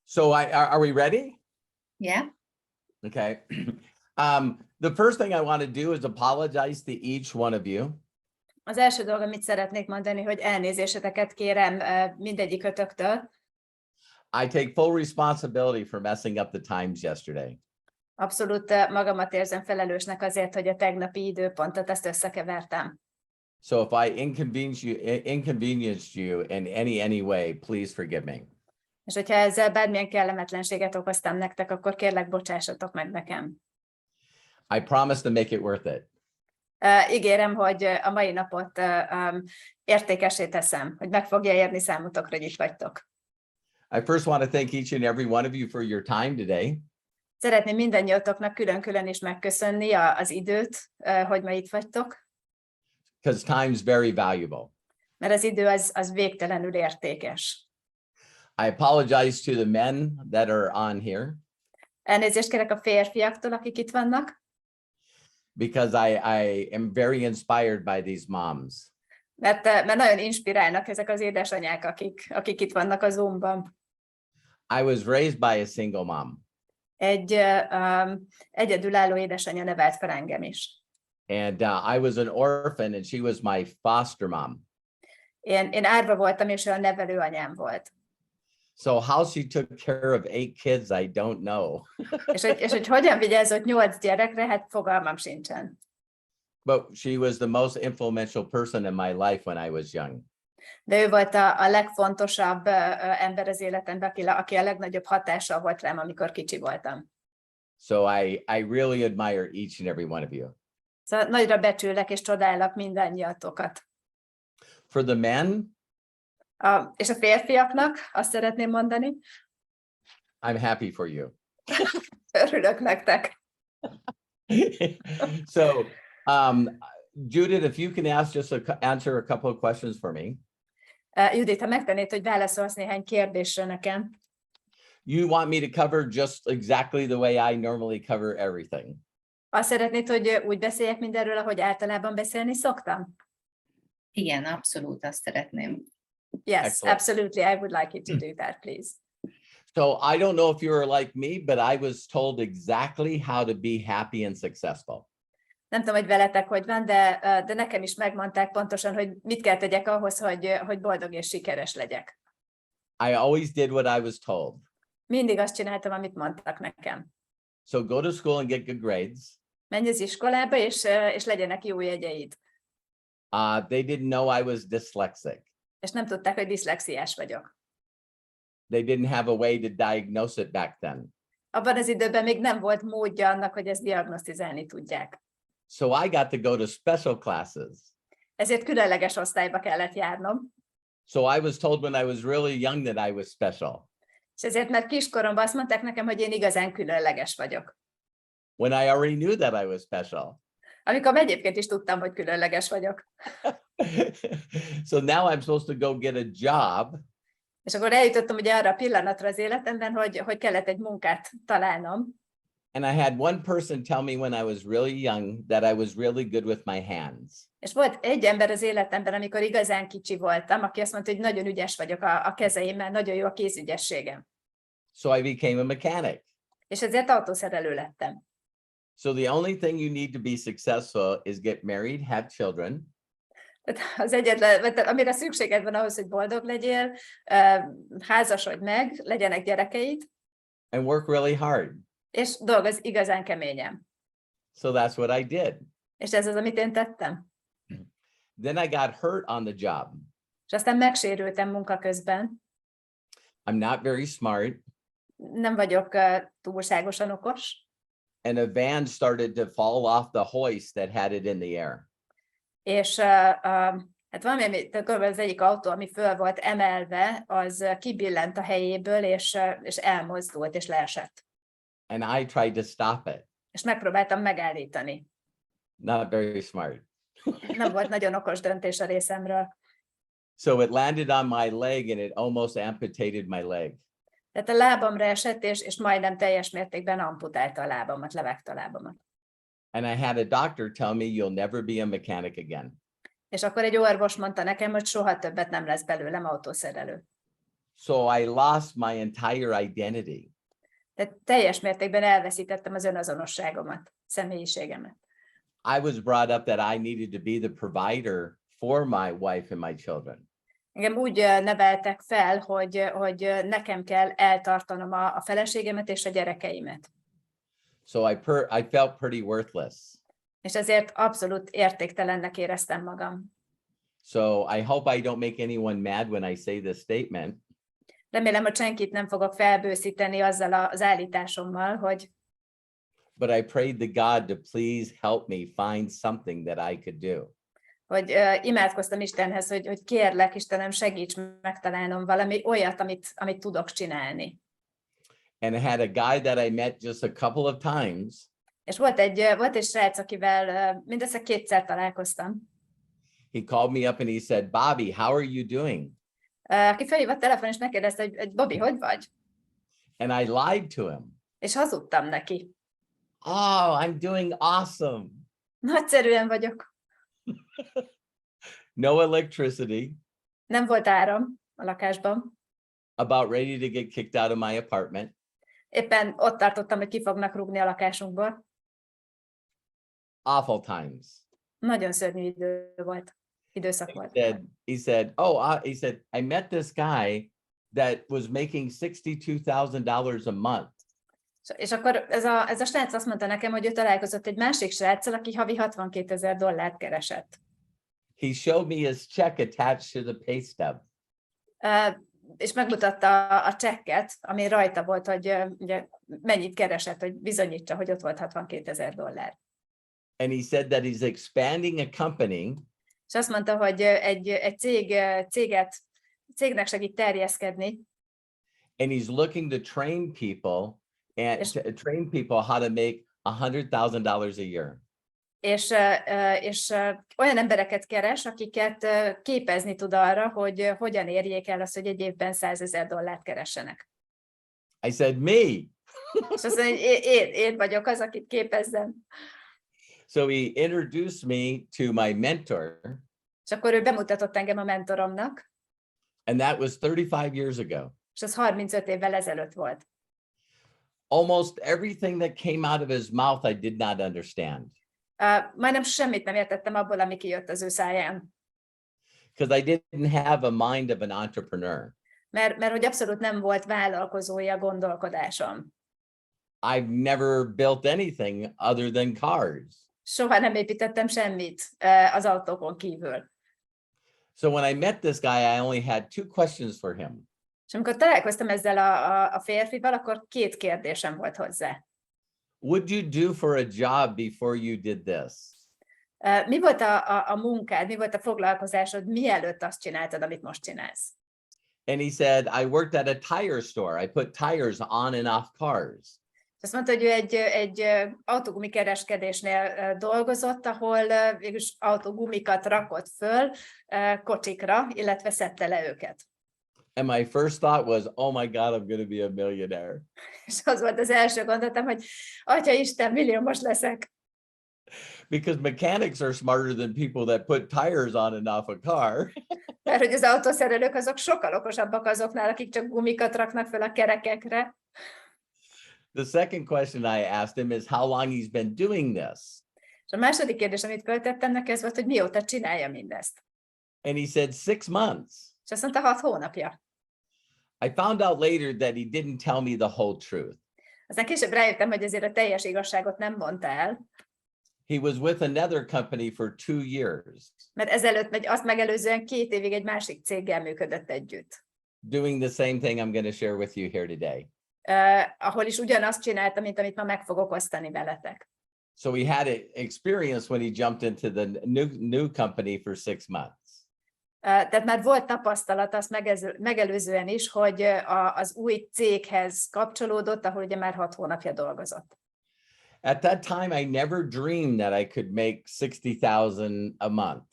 So are we ready? Yeah. Okay. The first thing I want to do is apologize to each one of you. Az első dolog, amit szeretnék mondani, hogy elnézéseteket kérem mindegyikötöktől. I take full responsibility for messing up the times yesterday. Abszolút magamat érzem felelősnek azért, hogy a tegnapi időpontot ezt összekevertem. So if I inconvenienced you in any way, please forgive me. És hogyha ezzel bármilyen kellemetlenséget okoztam nektek, akkor kérlek, bocsássatok meg nekem. I promise to make it worth it. Ígérem, hogy a mai napot értékessé teszem, hogy meg fogja érni számotokra, hogy itt vagytok. I first want to thank each and every one of you for your time today. Szeretném mindannyiatoknak külön-külön is megköszönni az időt, hogy ma itt vagytok. Because time is very valuable. Mert az idő az végtelenül értékes. I apologize to the men that are on here. Elnézést kérek a férfiaktól, akik itt vannak. Because I am very inspired by these moms. Mert nagyon inspirálnak ezek az édesanyák, akik itt vannak a Zoomban. I was raised by a single mom. Egy egyedülálló édesanyja nevelt fel engem is. And I was an orphan and she was my foster mom. Én árva voltam, és ő a nevelő anyám volt. So how she took care of 8 kids, I don't know. és hogy hogyan vigyázott 8 gyerekre, hát fogalmam sincsen. But she was the most influential person in my life when I was young. De ő volt a legfontosabb ember az életemben, aki a legnagyobb hatással volt rám, amikor kicsi voltam. So I really admire each and every one of you. Szóval nagyra becsülek és csodálok mindannyiatokat. For the men, és a férfiaknak azt szeretném mondani. I'm happy for you. Örülök nektek. So, Judith, if you can answer a couple of questions for me. Judith, ha megtennéd, hogy válaszolsz néhány kérdésre nekem. You want me to cover just exactly the way I normally cover everything. Azt szeretnéd, hogy úgy beszéljek mindenről, ahogy általában beszélni szoktam? Igen, abszolút azt szeretném. Yes, Excellent. Absolutely. I would like you to do that, please. So I don't know if you are like me, but I was told exactly how to be happy and successful. Nem tudom, hogy veletek hogy van, de nekem is megmondták pontosan, hogy mit kell tegyek ahhoz, hogy boldog és sikeres legyek. I always did what I was told. Mindig azt csináltam, amit mondtak nekem. So go to school and get good grades. Menj az iskolába, és legyenek jó jegyeid. They didn't know I was dyslexic. És nem tudták, hogy diszlexiás vagyok. They didn't have a way to diagnose it back then. Abban az időben még nem volt módja annak, hogy ezt diagnosztizálni tudják. So I got to go to special classes. Ezért különleges osztályba kellett járnom. So I was told when I was really young that I was special. És ezért már kiskoromban azt mondták nekem, hogy én igazán különleges vagyok. When I already knew that I was special. Amikor egyébként is tudtam, hogy különleges vagyok. So now I'm supposed to go get a job. És akkor eljutottam ugye arra a pillanatra az életemben, hogy kellett egy munkát találnom. And I had one person tell me when I was really young that I was really good with my hands. És volt egy ember az életemben, amikor igazán kicsi voltam, aki azt mondta, hogy nagyon ügyes vagyok a kezeimmel, nagyon jó a kézügyességem. So I became a mechanic. És ezért autószerelő lettem. So the only thing you need to be successful is get married, have children. Az egyetlen, amire szükséged van ahhoz, hogy boldog legyél, házasodj meg, legyenek gyerekeid. And work really hard. És dolgozz igazán keményen. So that's what I did. És ez az, amit én tettem. Then I got hurt on the job. És aztán megsérültem munka közben. I'm not very smart. Nem vagyok túlságosan okos. And a van started to fall off the hoist that had it in the air. És hát valami, az egyik autó, ami föl volt emelve, az kibillent a helyéből, és elmozdult, és leesett. And I tried to stop it. És megpróbáltam megállítani. Not very smart. Nem volt nagyon okos döntés a részemről. So it landed on my leg and it almost amputated my leg. Tehát a lábamra esett, és majdnem teljes mértékben amputálta a lábamat, levágta a lábamat. And I had a doctor tell me you'll never be a mechanic again. És akkor egy orvos mondta nekem, hogy soha többet nem lesz belőlem autószerelő. So I lost my entire identity. Tehát teljes mértékben elveszítettem az önazonosságomat, személyiségemet. I was brought up that I needed to be the provider for my wife and my children. Engem úgy neveltek fel, hogy nekem kell eltartanom a feleségemet és a gyerekeimet. So I felt pretty worthless. És ezért abszolút értéktelennek éreztem magam. So I hope I don't make anyone mad when I say this statement. Remélem, hogy senkit nem fogok felbőszíteni azzal az állításommal, hogy But I prayed to God to please help me find something that I could do. hogy imádkoztam Istenhez, hogy kérlek, Istenem, segíts megtalálnom valami olyat, amit tudok csinálni. And I had a guy that I met just a couple of times. És volt egy srác, akivel mindössze kétszer találkoztam. He called me up and he said, Bobby, how are you doing? Aki felhívott telefon, és megkérdezte, hogy Bobby, hogy vagy? And I lied to him. És hazudtam neki. Oh, I'm doing awesome. Nagyszerűen vagyok. No electricity. Nem volt áram a lakásban. About ready to get kicked out of my apartment. Éppen ott tartottam, hogy ki fognak rúgni a lakásunkból. Awful times. Nagyon szörnyű időszak volt. He said, I met this guy that was making $62,000 a month. És akkor ez a srác azt mondta nekem, hogy ő találkozott egy másik sráccal, aki havi $62,000 keresett. He showed me his check attached to the pay stub. És megmutatta a csekket, ami rajta volt, hogy ugye, mennyit keresett, hogy bizonyítsa, hogy ott volt $62,000. And he said that he's expanding a company. És azt mondta, hogy egy cégnek segít terjeszkedni. And he's looking to train people how to make $100,000 a year. És olyan embereket keres, akiket képezni tud arra, hogy hogyan érjék el azt, hogy egy évben $100,000 keressenek. I said, me. És azt mondja, hogy én vagyok az, akit képezzem. So he introduced me to my mentor. És akkor ő bemutatott engem a mentoromnak. And that was 35 years ago. És az 35 évvel ezelőtt volt. Almost everything that came out of his mouth I did not understand. Majdnem semmit nem értettem abból, ami kijött az ő száján. Because I didn't have a mind of an entrepreneur. Mert hogy abszolút nem volt vállalkozói gondolkodásom. I've never built anything other than cars. Soha nem építettem semmit az autókon kívül. So when I met this guy, I only had 2 questions for him. És amikor találkoztam ezzel a férfival, akkor 2 kérdésem volt hozzá. Would you do for a job before you did this? Mi volt a munkád, mi volt a foglalkozásod, mielőtt azt csináltad, amit most csinálsz? And he said, I worked at a tire store. I put tires on and off cars. Azt mondta, hogy ő egy autógumi kereskedésnél dolgozott, ahol végülis autógumikat rakott föl kocsikra, illetve szedte le őket. And my first thought was, oh my God, I'm going to be a millionaire. És az volt az első gondolatom, hogy Atya Isten, milliómos leszek. Because mechanics are smarter than people that put tires on and off a car. Mert hogy az autószerelők azok sokkal okosabbak azoknál, akik csak gumikat raknak föl a kerekekre. The second question I asked him is how long he's been doing this. És a második kérdés, amit föltettem neki, az volt, hogy mióta csinálja mindezt. And he said 6 months. És azt mondta, 6 hónapja. I found out later that he didn't tell me the whole truth. Aztán később rájöttem, hogy azért a teljes igazságot nem mondta el. He was with another company for 2 years. Mert ezelőtt, vagy azt megelőzően 2 évig egy másik céggel működött együtt. Doing the same thing I'm going to share with you here today. Ahol is ugyanazt csinálta, mint amit ma meg fogok osztani veletek. So he had an experience when he jumped into the new company for 6 months. Tehát már volt tapasztalat azt megelőzően is, hogy az új céghez kapcsolódott, ahol ugye már 6 hónapja dolgozott. At that time, I never dreamed that I could make $60,000 a month.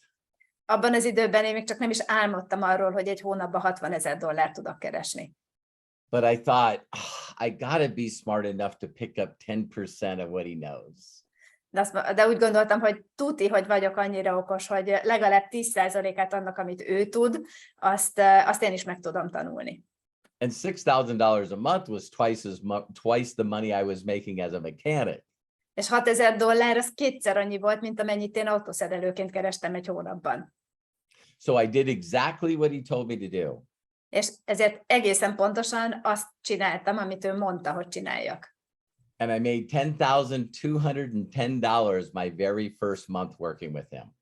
Abban az időben én még csak nem is álmodtam arról, hogy egy hónapban $60,000 tudok keresni. But I thought, I gotta be smart enough to pick up 10% of what he knows. De úgy gondoltam, hogy tuti, hogy vagyok annyira okos, hogy legalább 10%-át annak, amit ő tud, azt én is meg tudom tanulni. And $6,000 a month was twice the money I was making as a mechanic. És $6,000 az kétszer annyi volt, mint amennyit én autószerelőként kerestem egy hónapban. So I did exactly what he told me to do. És ezért egészen pontosan azt csináltam, amit ő mondta, hogy csináljak. And I made $10,210 my very first month working with him.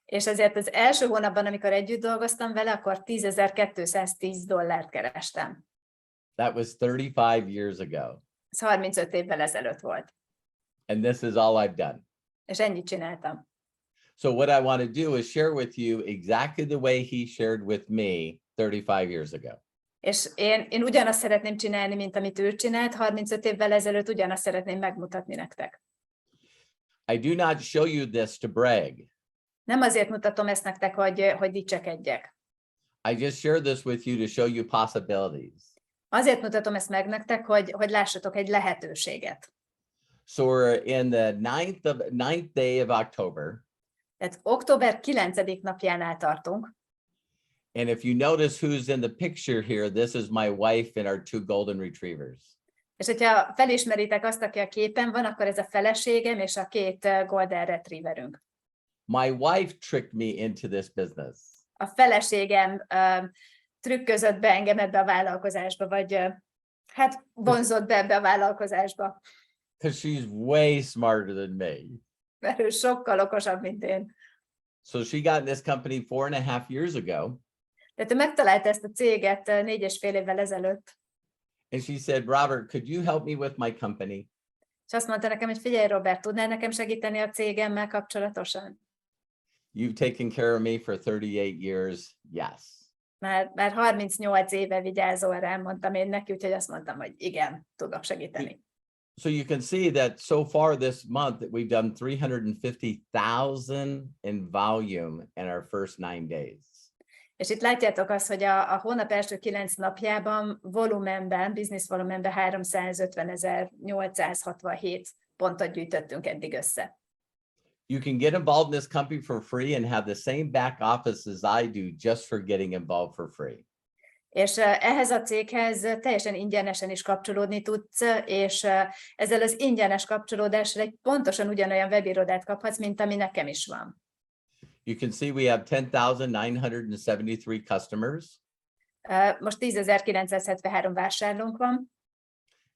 És ezért az első hónapban, amikor együtt dolgoztam vele, akkor $10,210 kerestem. That was 35 years ago. Ez 35 évvel ezelőtt volt. And this is all I've done. És ennyit csináltam. So what I want to do is share with you exactly the way he shared with me 35 years ago. És én ugyanazt szeretném csinálni, mint amit ő csinált, 35 évvel ezelőtt ugyanazt szeretném megmutatni nektek. I do not show you this to brag. Nem azért mutatom ezt nektek, hogy dicsekedjek. I just share this with you to show you possibilities. Azért mutatom ezt meg nektek, hogy lássatok egy lehetőséget. So we're in the ninth day of October. Tehát október 9. napjánál tartunk. And if you notice who's in the picture here, this is my wife and our 2 golden retrievers. És hogyha felismeritek azt, aki a képen van, akkor ez a feleségem és a 2 golden retrieverünk. My wife tricked me into this business. A feleségem trükközött be engem ebbe a vállalkozásba, vagy hát vonzott be ebbe a vállalkozásba. Because she's way smarter than me. Mert ő sokkal okosabb, mint én. So she got in this company 4.5 years ago. Tehát ő megtalálta ezt a céget 4,5 évvel ezelőtt. And she said, Robert, could you help me with my company? És azt mondta nekem, hogy figyelj, Robert, tudnál nekem segíteni a cégemmel kapcsolatosan? You've taken care of me for 38 years. Yes. Már 38 éve vigyázol rám, mondtam én neki, úgyhogy azt mondtam, hogy igen, tudok segíteni. So you can see that so far this month that we've done 350,000 in volume in our first 9 days. És itt látjátok azt, hogy a hónap első 9 napjában volumenben, business volumenben 350.867 pontot gyűjtöttünk eddig össze. You can get involved in this company for free and have the same back office as I do just for getting involved for free. És ehhez a céghez teljesen ingyenesen is kapcsolódni tudsz, és ezzel az ingyenes kapcsolódással egy pontosan ugyanolyan webirodát kaphatsz, mint ami nekem is van. You can see we have 10,973 customers. Most 10.973 vásárlónk van.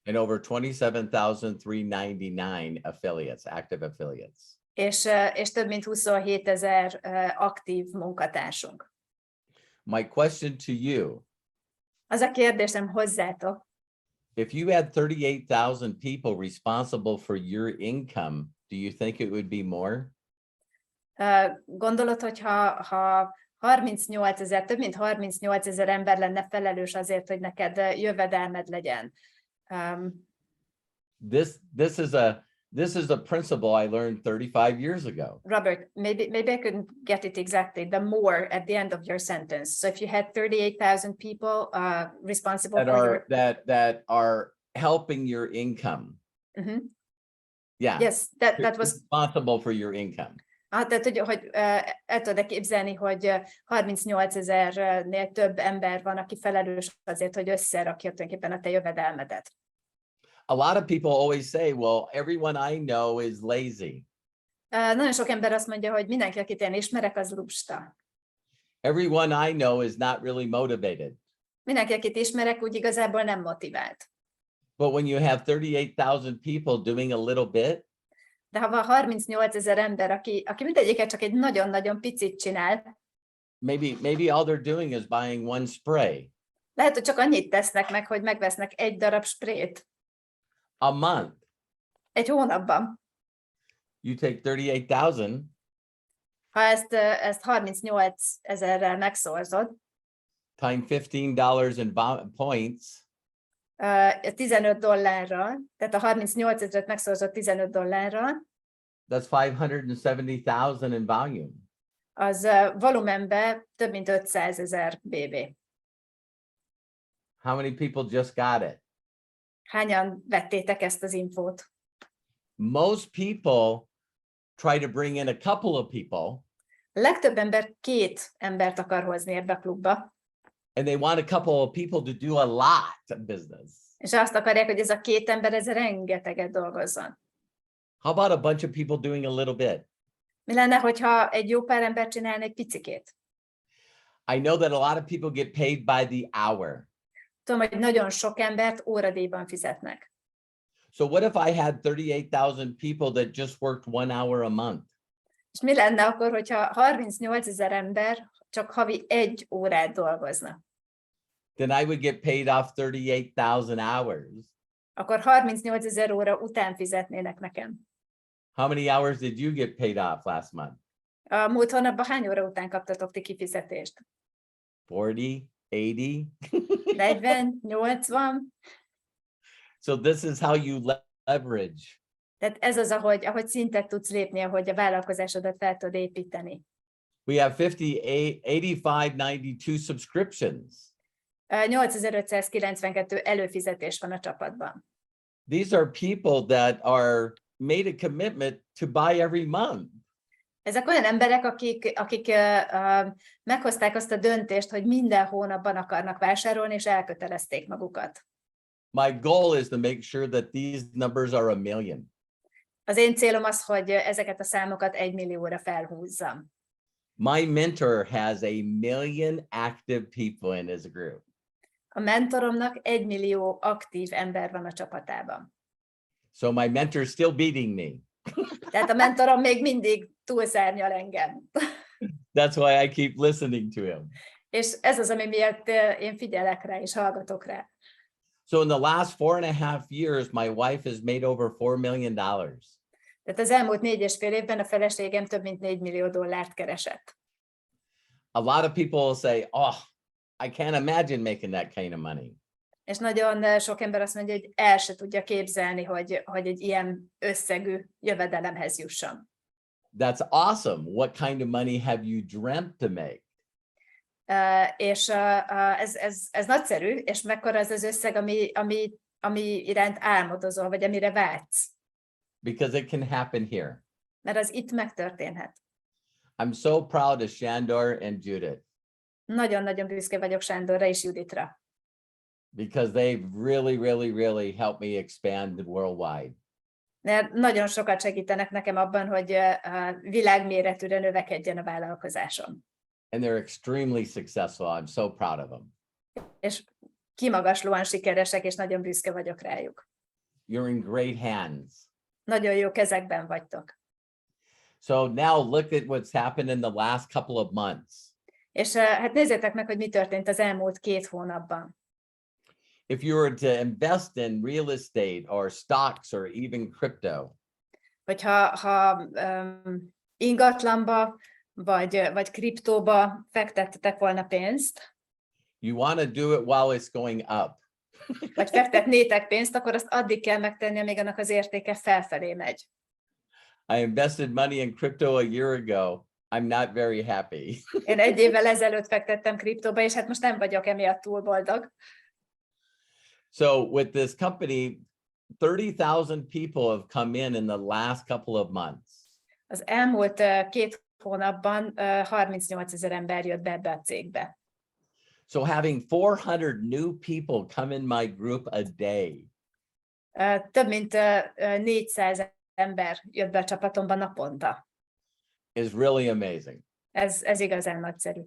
And over 27,399 affiliates, active affiliates. És több mint 27,000 aktív munkatársunk. My question to you, Az a kérdésem hozzátok, if you had 38,000 people responsible for your income, do you think it would be more? Gondolod, hogy ha 38,000, több mint 38,000 ember lenne felelős azért, hogy neked jövedelmed legyen? This is a principle I learned 35 years ago. Robert, maybe I couldn't get it exactly. The more at the end of your sentence. So if you had 38,000 people responsible that are helping your income. Mm-hmm. Yeah. Yes, that was responsible for your income. Tehát, hogy el tudod képzelni, hogy 38,000-nél több ember van, aki felelős azért, hogy összerakja tulajdonképpen a te jövedelmedet. A lot of people always say, well, everyone I know is lazy. Nagyon sok ember azt mondja, hogy mindenki, akit én ismerek, az lusta. Everyone I know is not really motivated. Mindenki, akit ismerek, úgy igazából nem motivált. But when you have 38,000 people doing a little bit, de ha van 38,000 ember, aki mindegyiket csak egy nagyon-nagyon picit csinál, maybe all they're doing is buying one spray. Lehet, hogy csak annyit tesznek meg, hogy megvesznek egy darab sprayt. A month. Egy hónapban. You take 38,000. Ha ezt 38,000-rel megszorzod. Time $15 in points. $15, tehát a 38,000-et megszorozott $15. That's 570,000 in volume. Az volumenben több mint 500,000 BB. How many people just got it? Hányan vettétek ezt az infót? Most people try to bring in a couple of people, A legtöbb ember 2 embert akar hozni ebbe a klubba, and they want a couple of people to do a lot of business. és azt akarják, hogy ez a 2 ember ez rengeteget dolgozzon. How about a bunch of people doing a little bit? Mi lenne, hogyha egy jó pár ember csinálna egy picikét? I know that a lot of people get paid by the hour. Tudom, hogy nagyon sok embert óradíjban fizetnek. So what if I had 38,000 people that just worked 1 hour a month? És mi lenne akkor, hogyha 38 000 ember csak havi 1 órát dolgozna? Then I would get paid off 38,000 hours. Akkor 38 000 óra után fizetnének nekem. How many hours did you get paid off last month? A múlt hónapban hány óra után kaptatok ti kifizetést? 40, 80? 40, 80? So this is how you leverage. Tehát ez az, ahogy szintet tudsz lépni, ahogy a vállalkozásodat fel tudod építeni. We have 8592 subscriptions. 8592 előfizetés van a csapatban. These are people that are made a commitment to buy every month. Ezek olyan emberek, akik meghozták azt a döntést, hogy minden hónapban akarnak vásárolni, és elkötelezték magukat. My goal is to make sure that these numbers are 1 million. Az én célom az, hogy ezeket a számokat 1 millióra felhúzzam. My mentor has 1 million active people in his group. A mentoromnak 1 millió aktív ember van a csapatában. So my mentor's still beating me. Tehát a mentorom még mindig túlszárnyal engem. That's why I keep listening to him. És ez az, ami miatt én figyelek rá és hallgatok rá. So in the last 4.5 years, my wife has made over $4 million. Tehát az elmúlt 4,5 évben a feleségem több mint 4 millió dollárt keresett. A lot of people will say, oh, I can't imagine making that kind of money. És nagyon sok ember azt mondja, hogy el se tudja képzelni, hogy egy ilyen összegű jövedelemhez jusson. That's awesome. What kind of money have you dreamt to make? És ez nagyszerű, és mekkora az az összeg, ami iránt álmodozol, vagy amire vágysz. Because it can happen here. Mert az itt megtörténhet. I'm so proud of Shandor and Judith. Nagyon-nagyon büszke vagyok Sándorra és Juditra. Because they've really helped me expand worldwide. Mert nagyon sokat segítenek nekem abban, hogy világméretűre növekedjen a vállalkozásom. And they're extremely successful. I'm so proud of them. És kimagaslóan sikeresek, és nagyon büszke vagyok rájuk. You're in great hands. Nagyon jó kezekben vagytok. So now look at what's happened in the last couple of months. És hát nézzétek meg, hogy mi történt az elmúlt 2 hónapban. If you were to invest in real estate or stocks or even crypto, Hogyha ingatlanba vagy kriptóba fektettetek volna pénzt, you want to do it while it's going up. vagy fektetnétek pénzt, akkor azt addig kell megtenni, amíg annak az értéke felfelé megy. I invested money in crypto a year ago. I'm not very happy. Én 1 évvel ezelőtt fektettem kriptóba, és hát most nem vagyok emiatt túl boldog. So with this company, 30,000 people have come in the last couple of months. Az elmúlt 2 hónapban 38 000 ember jött be ebbe a cégbe. So having 400 new people come in my group a day. Több mint 400 ember jött be a csapatomba naponta. Is really amazing. Ez igazán nagyszerű.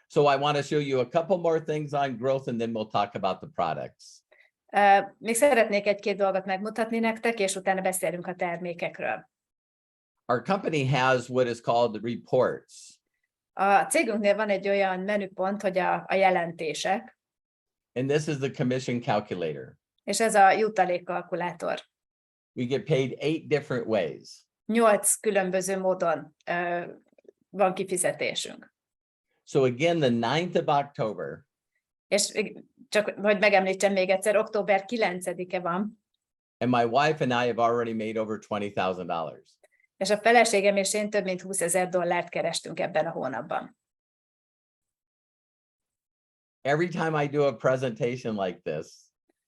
So I want to show you a couple more things on growth and then we'll talk about the products. Még szeretnék 1-2 dolgot megmutatni nektek, és utána beszélünk a termékekről. Our company has what is called reports. A cégünknél van egy olyan menüpont, hogy a jelentések, And this is the commission calculator. és ez a jutalékkalkulátor. We get paid 8 different ways. 8 különböző módon van kifizetésünk. So again, the 9th of October, És csak, hogy megemlítsem még egyszer, október 9-e van, and my wife and I have already made over $20,000. és a feleségem és én több mint $20,000 kerestünk ebben a hónapban. Every time I do a presentation like this,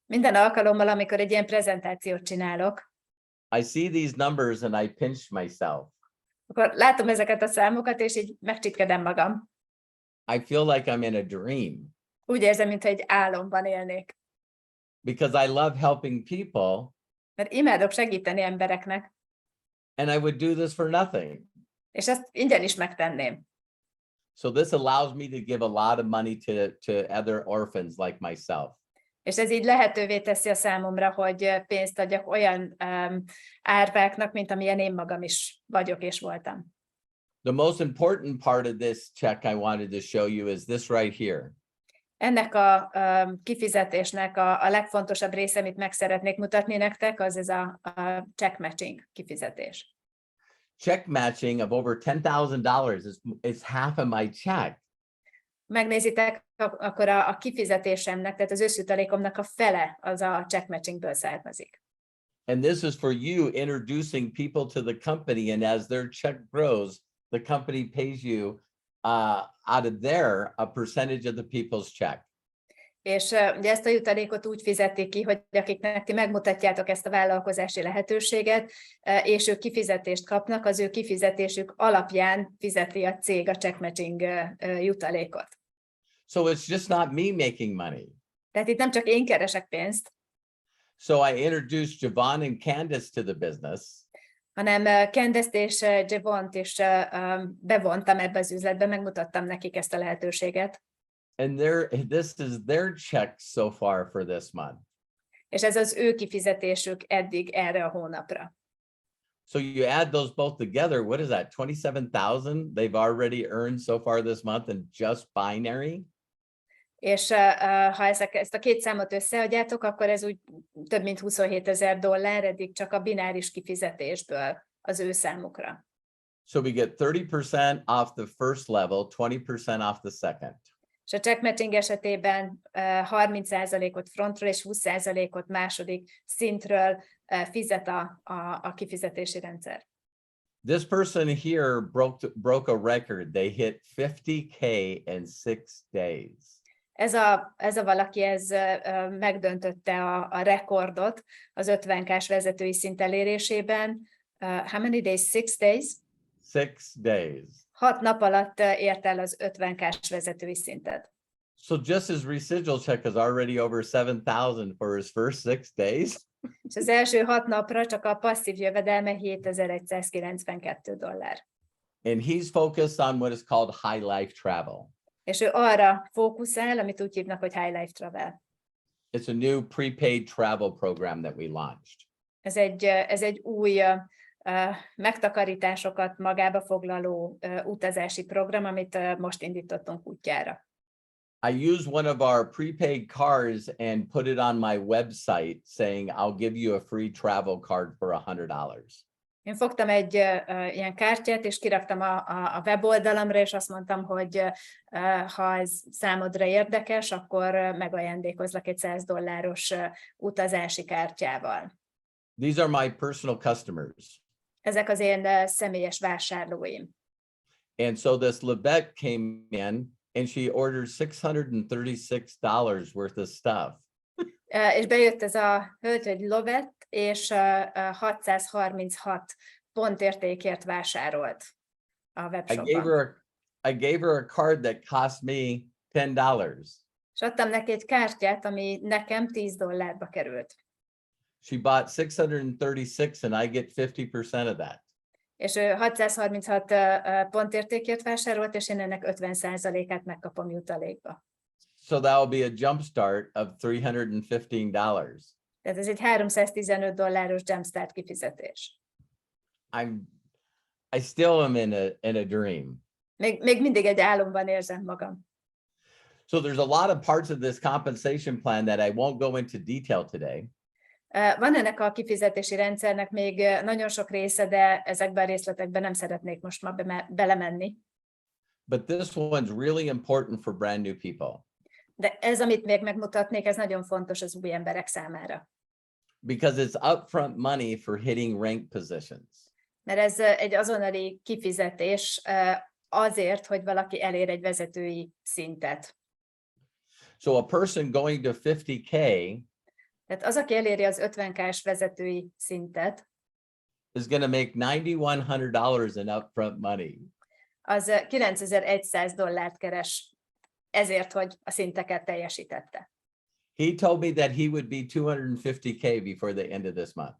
Minden alkalommal, amikor egy ilyen prezentációt csinálok, I see these numbers and I pinch myself. Akkor látom ezeket a számokat, és így megcsipkedem magam. I feel like I'm in a dream Úgy érzem, mintha egy álomban élnék. because I love helping people Mert imádok segíteni embereknek, and I would do this for nothing. és ezt ingyen is megtenném. So this allows me to give a lot of money to other orphans like myself. És ez így lehetővé teszi a számomra, hogy pénzt adjak olyan árváknak, mint amilyen én magam is vagyok és voltam. The most important part of this check I wanted to show you is this right here. Ennek a kifizetésnek a legfontosabb része, amit meg szeretnék mutatni nektek, az ez a check matching kifizetés. Check matching of over $10,000 is half of my check. Megnézitek, akkor a kifizetésemnek, tehát az összjutalékomnak a fele az a check matchingből származik. And this is for you introducing people to the company, and as their check grows, the company pays you out of there a percentage of the people's check. És ugye ezt a jutalékot úgy fizetik ki, hogy akiknek ti megmutatjátok ezt a vállalkozási lehetőséget, és ők kifizetést kapnak, az ő kifizetésük alapján fizeti a cég a check matching jutalékot. So it's just not me making money. Tehát itt nem csak én keresek pénzt, So I introduced Javon and Candace to the business. hanem Candace-t és Javont is bevontam ebbe az üzletbe, megmutattam nekik ezt a lehetőséget. And this is their check so far for this month. És ez az ő kifizetésük eddig erre a hónapra. So you add those both together, what is that? 27,000 they've already earned so far this month in just binary? És ha ezt a két számot összeadjátok, akkor ez úgy több mint $27,000 eddig csak a bináris kifizetésből az ő számukra. So we get 30% off the first level, 20% off the second. És a check matching esetében 30%-ot frontról és 20%-ot második szintről fizet a kifizetési rendszer. This person here broke a record. They hit 50K in 6 days. Ez a valaki megdöntötte a rekordot az 50K-s vezetői szint elérésében. How many days? 6 days? 6 days. 6 nap alatt ért el az 50K-s vezetői szintet. So just his residual check is already over 7,000 for his first 6 days. És az első 6 napra csak a passzív jövedelme $7,192. And he's focused on what is called high life travel. És ő arra fókuszál, amit úgy hívnak, hogy High Life Travel. It's a new prepaid travel program that we launched. Ez egy új megtakarításokat magába foglaló utazási program, amit most indítottunk útjára. I use one of our prepaid cards and put it on my website saying, I'll give you a free travel card for $100. Én fogtam egy ilyen kártyát, és kiraktam a weboldalamra, és azt mondtam, hogy ha ez számodra érdekes, akkor megajándékozlak egy $100 utazási kártyával. These are my personal customers. Ezek az én személyes vásárlóim. And so this Levette came in and she ordered $636 worth of stuff. És bejött ez a hölgy, hogy Lovett, és 636 pontértékért vásárolt a webshopban. I gave her a card that cost me $10. És adtam neki egy kártyát, ami nekem $10 került. She bought 636 and I get 50% of that. És ő 636 pontértékért vásárolt, és én ennek 50%-át megkapom jutalékba. So that will be a jumpstart of $315. Tehát ez egy $315 jumpstart kifizetés. I still am in a dream. Még mindig egy álomban érzem magam. So there's a lot of parts of this compensation plan that I won't go into detail today. Van ennek a kifizetési rendszernek még nagyon sok része, de ezekben a részletekben nem szeretnék most ma belemenni. But this one's really important for brand new people. De ez, amit még megmutatnék, ez nagyon fontos az új emberek számára. Because it's upfront money for hitting rank positions. Mert ez egy azonnali kifizetés azért, hogy valaki elér egy vezetői szintet. So a person going to 50K Tehát az, aki eléri az 50K-s vezetői szintet, is going to make $9,100 in upfront money. Az $9,100 keres ezért, hogy a szinteket teljesítette. He told me that he would be 250K before the end of this month.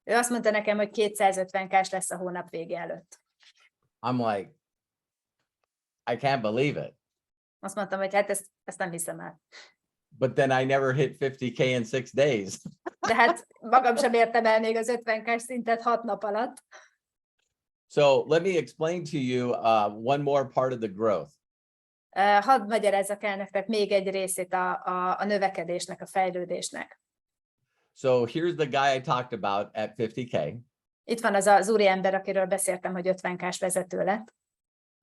Ő azt mondta nekem, hogy 250K-s lesz a hónap vége előtt. I'm like, I can't believe it. Azt mondtam, hogy hát ezt nem hiszem el. But then I never hit 50K in 6 days. De hát magam sem értem el még az 50K-s szintet 6 nap alatt. So let me explain to you one more part of the growth. Hadd magyarázzak el nektek még egy részét a növekedésnek, a fejlődésnek. So here's the guy I talked about at 50K. Itt van az úriember, akiről beszéltem, hogy 50K-s vezető lett.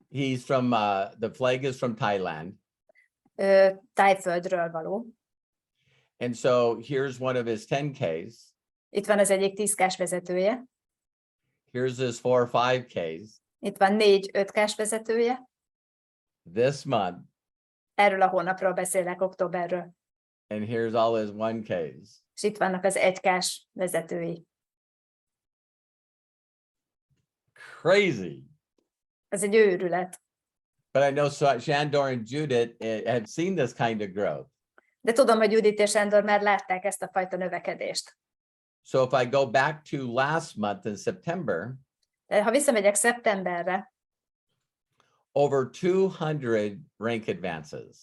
He's from, the flag is from Thailand. Tájföldről való. And so here's one of his 10Ks. Itt van az egyik 10K-s vezetője. Here's his 4 or 5Ks. Itt van 4-5K-s vezetője. This month. Erről a hónapról beszélek, októberről. And here's all his 1Ks. És itt vannak az 1K-s vezetői. Crazy. Ez egy őrület. But I know Shandor and Judith have seen this kind of growth. De tudom, hogy Judit és Sándor már látták ezt a fajta növekedést. So if I go back to last month in September, De ha visszamegyek szeptemberre, over 200 rank advances.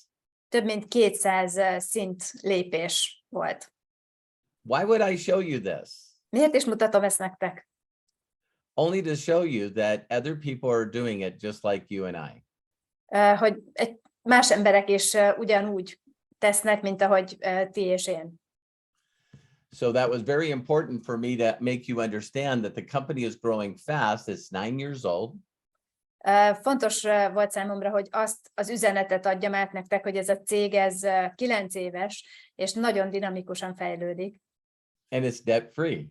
több mint 200 szint lépés volt. Why would I show you this? Miért is mutatom ezt nektek? Only to show you that other people are doing it just like you and I. Hogy más emberek is ugyanúgy tesznek, mint ahogy ti és én. So that was very important for me to make you understand that the company is growing fast. It's 9 years old. Fontos volt számomra, hogy azt az üzenetet adjam át nektek, hogy ez a cég, ez 9 éves, és nagyon dinamikusan fejlődik. And it's debt free.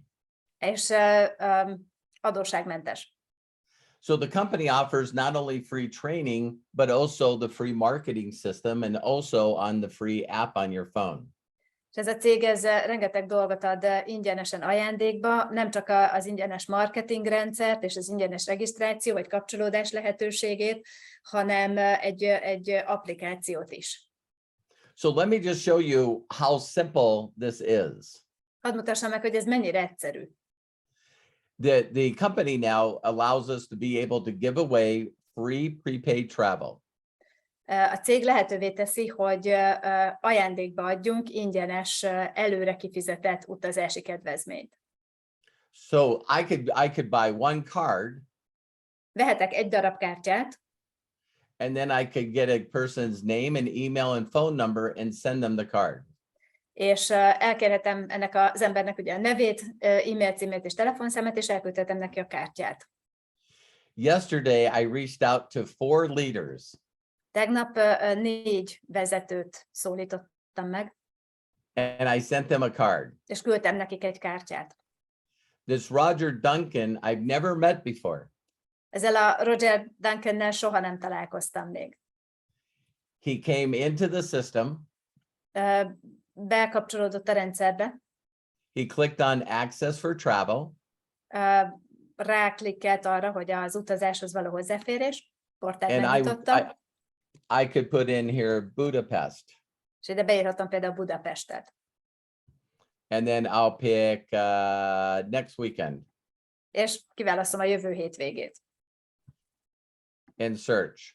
És adósságmentes. So the company offers not only free training, but also the free marketing system and also on the free app on your phone. És ez a cég, ez rengeteg dolgot ad ingyenesen ajándékba, nem csak az ingyenes marketingrendszert és az ingyenes regisztráció vagy kapcsolódás lehetőségét, hanem egy applikációt is. So let me just show you how simple this is. Hadd mutassam meg, hogy ez mennyire egyszerű. The company now allows us to be able to give away free prepaid travel. A cég lehetővé teszi, hogy ajándékba adjunk ingyenes, előre kifizetett utazási kedvezményt. So I could buy one card, Vehetek egy darab kártyát, and then I could get a person's name and email and phone number and send them the card. és elkérhetem ennek az embernek ugye a nevét, e-mail címét és telefonszámát, és elküldhetem neki a kártyát. Yesterday, I reached out to 4 leaders. Tegnap 4 vezetőt szólítottam meg, And I sent them a card. és küldtem nekik egy kártyát. This Roger Duncan, I've never met before. Ezzel a Roger Duncannel soha nem találkoztam még. He came into the system. Bekapcsolódott a rendszerbe, He clicked on access for travel. ráklikkelt arra, hogy az utazáshoz való hozzáférés, portált And megnyitotta, I could put in here Budapest. és ide beírhatom például Budapestet. And then I'll pick next weekend És kiválasztom a jövő hétvégét. and search.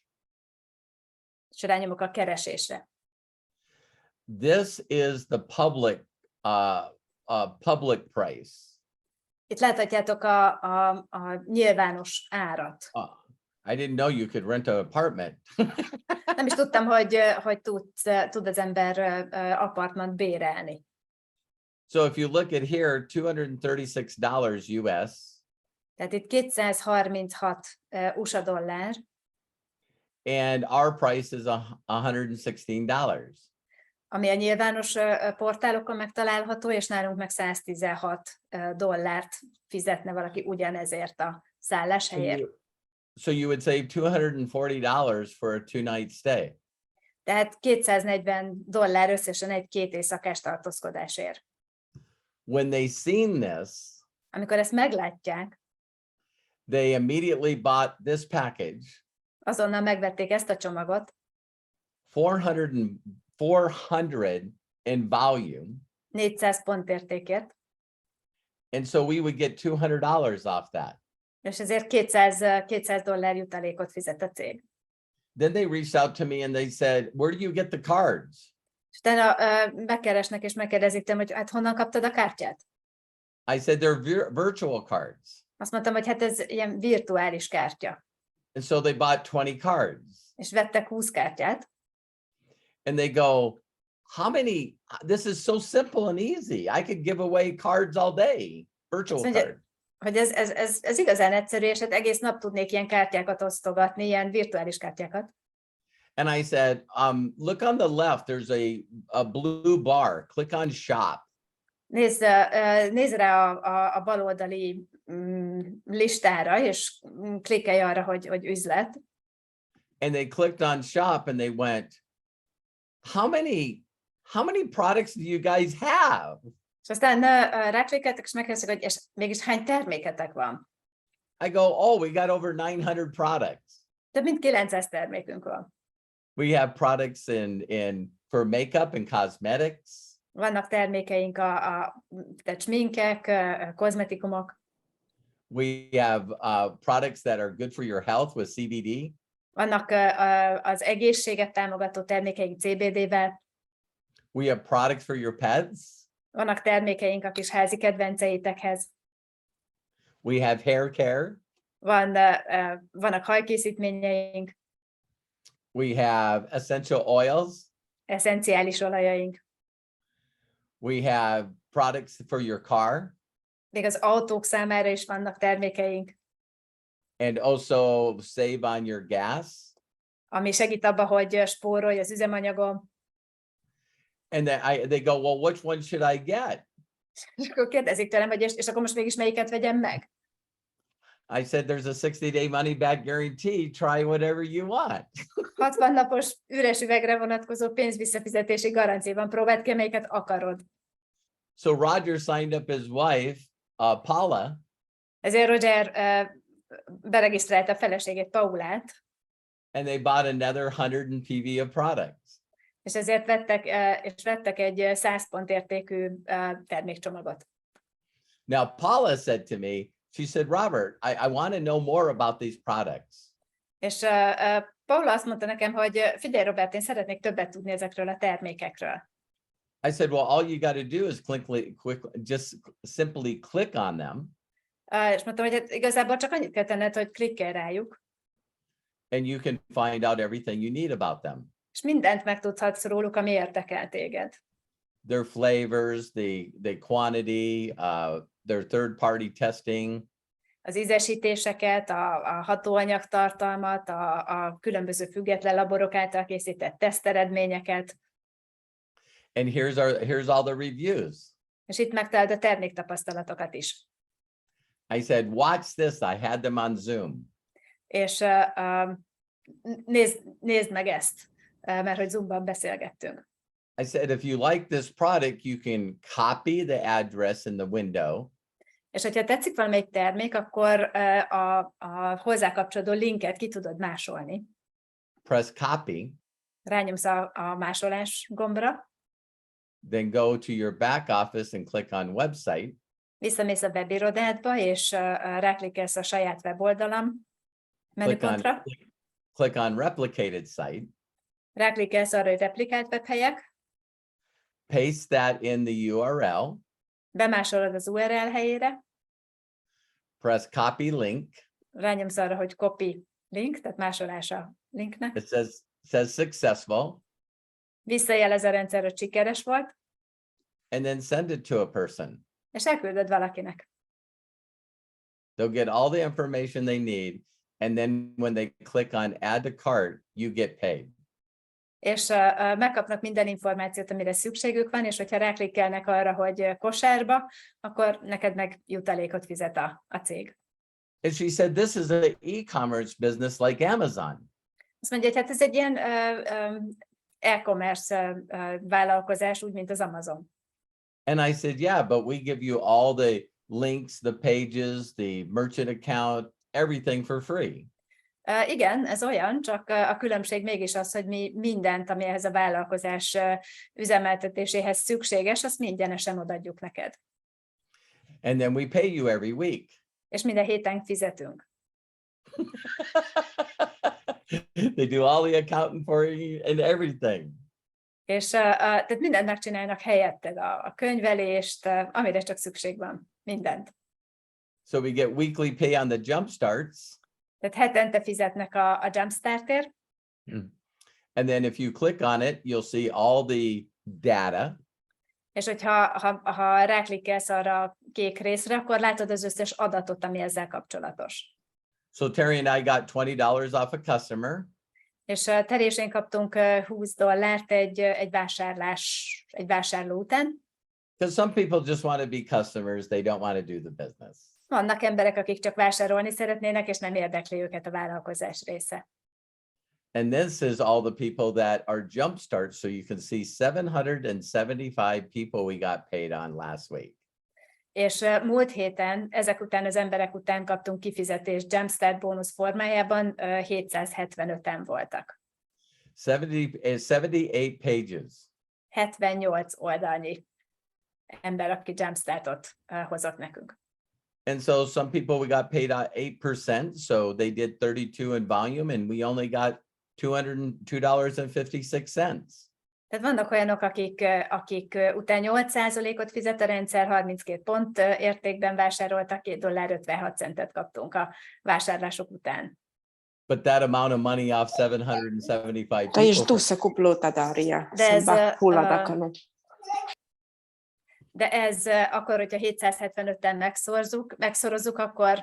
És rányomok a keresésre. This is the public price. Itt láthatjátok a nyilvános árat. I didn't know you could rent an apartment. Nem is tudtam, hogy tud az ember apartmant bérelni. So if you look at here, $236 US. Tehát itt 236 USA dollár, And our price is $116. ami a nyilvános portálokon megtalálható, és nálunk meg 116 dollárt fizetne valaki ugyanezért a szálláshelyért. So you would save $240 for a 2-night stay. Tehát 240 dollár összesen egy 2 éjszakás tartózkodásért. When they seen this, Amikor ezt meglátják, They immediately bought this package, Azonnal megvették ezt a csomagot, 400 in volume. 400 pontértékért, And so we would get $200 off that. és ezért $200 jutalékot fizet a cég. Then they reached out to me and they said, where do you get the cards? És utána megkeresnek és megkérdezik tőlem, hogy hát honnan kaptad a kártyát? I said, they're virtual cards. Azt mondtam, hogy hát ez ilyen virtuális kártya. And so they bought 20 cards. És vettek 20 kártyát, And they go, how many? This is so simple and easy. I could give away cards all day, virtual Azt mondja, cards. hogy ez igazán egyszerű, és hát egész nap tudnék ilyen kártyákat osztogatni, ilyen virtuális kártyákat. And I said, look on the left, there's a blue bar. Click on shop. Nézd rá a baloldali listára, és klikkelj arra, hogy üzlet. And they clicked on shop and they went, how many products do you guys have? És aztán ráklikkeltek, és megkérdezik, hogy és mégis hány terméketek van? I go, oh, we got over 900 products. Több mint 900 termékünk van. We have products for makeup and cosmetics. Vannak termékeink tehát sminkek, kozmetikumok. We have products that are good for your health with CBD. Vannak az egészséget támogató termékeink CBD-vel. We have products for your pets. Vannak termékeink a kis házi kedvenceitekhez. We have hair care. Vannak hajkészítményeink. We have essential oils. Eszenciális olajaink. We have products for your car. Még az autók számára is vannak termékeink, And also save on your gas. ami segít abba, hogy spórolj az üzemanyagon. And then they go, well, which one should I get? És akkor kérdezik tőlem, hogy és akkor most mégis melyiket vegyem meg? I said, there's a 60-day money back guarantee. Try whatever you want. 60 napos üres üvegre vonatkozó pénzvisszafizetési garancia van, próbáld ki, melyiket akarod. So Roger signed up his wife, Paula. Ezért Roger beregisztrálta a feleségét, Paulát, And they bought another 100 PV of products. és ezért vettek egy 100 pont értékű termékcsomagot. Now, Paula said to me, she said, Robert, I want to know more about these products. És Paula azt mondta nekem, hogy figyelj, Robert, én szeretnék többet tudni ezekről a termékekről. I said, well, all you got to do is just simply click on them. És mondtam, hogy hát igazából csak annyit kell tenned, hogy klikkelj rájuk, and you can find out everything you need about them. és mindent megtudhatsz róluk, ami érdekel téged. Their flavors, the quantity, their third-party testing. Az ízesítéseket, a hatóanyagtartalmat, a különböző független laborok által készített teszteredményeket. And here's all the reviews. És itt megtalálod a terméktapasztalatokat is. I said, watch this. I had them on Zoom. És nézd meg ezt, mert hogy Zoomban beszélgettünk. I said, if you like this product, you can copy the address in the window. És hogyha tetszik valamelyik termék, akkor a hozzá kapcsolódó linket ki tudod másolni. Press copy. Rányomsz a másolás gombra. Then go to your back office and click on website. Visszamész a webirodádba, és ráklikkelsz a saját weboldalam menüpontra. Click on replicated site. Ráklikkelsz arra, hogy replikált webhelyek. Paste that in the URL. Bemásolod az URL helyére. Press copy link. Rányomsz arra, hogy copy link, tehát másolás a linknek. It says successful. Visszajelez a rendszer, hogy sikeres volt. And then send it to a person. És elküldöd valakinek. They'll get all the information they need. And then when they click on add to cart, you get paid. És megkapnak minden információt, amire szükségük van, és hogyha ráklikkelnek arra, hogy kosárba, akkor neked meg jutalékot fizet a cég. And she said, this is an e-commerce business like Amazon. Azt mondja, hogy hát ez egy ilyen e-commerce vállalkozás, úgy, mint az Amazon. And I said, yeah, but we give you all the links, the pages, the merchant account, everything for free. Igen, ez olyan, csak a különbség mégis az, hogy mi mindent, ami ehhez a vállalkozás üzemeltetéséhez szükséges, azt ingyenesen odaadjuk neked. And then we pay you every week. És minden héten fizetünk. They do all the accounting for you and everything. És tehát mindent megcsinálnak helyetted, a könyvelést, amire csak szükség van, mindent. So we get weekly pay on the jump starts. Tehát hetente fizetnek a jumpstartért. And then if you click on it, you'll see all the data. És hogyha ráklikkelsz arra a kék részre, akkor látod az összes adatot, ami ezzel kapcsolatos. So Terry and I got $20 off a customer. És Terry és én kaptunk $20 egy vásárló után. Because some people just want to be customers, they don't want to do the business. Vannak emberek, akik csak vásárolni szeretnének, és nem érdekli őket a vállalkozás része. And this is all the people that are jumpstarts. So you can see 775 people we got paid on last week. És múlt héten, ezek után az emberek után kaptunk kifizetést Jumpstart bónusz formájában, 775-en voltak. 78 pages. 78 oldalnyi ember, aki Jumpstartot hozott nekünk. And so some people we got paid 8%, so they did 32 in volume, and we only got $202.56. Tehát vannak olyanok, akik után 8%-ot fizet a rendszer, 32 pont értékben vásároltak, $2.56 kaptunk a vásárlások után. But that amount of money off 775 people. Tai iš tų sekų plūta darija. De ez akkor, hogyha 775-en megszorozzuk,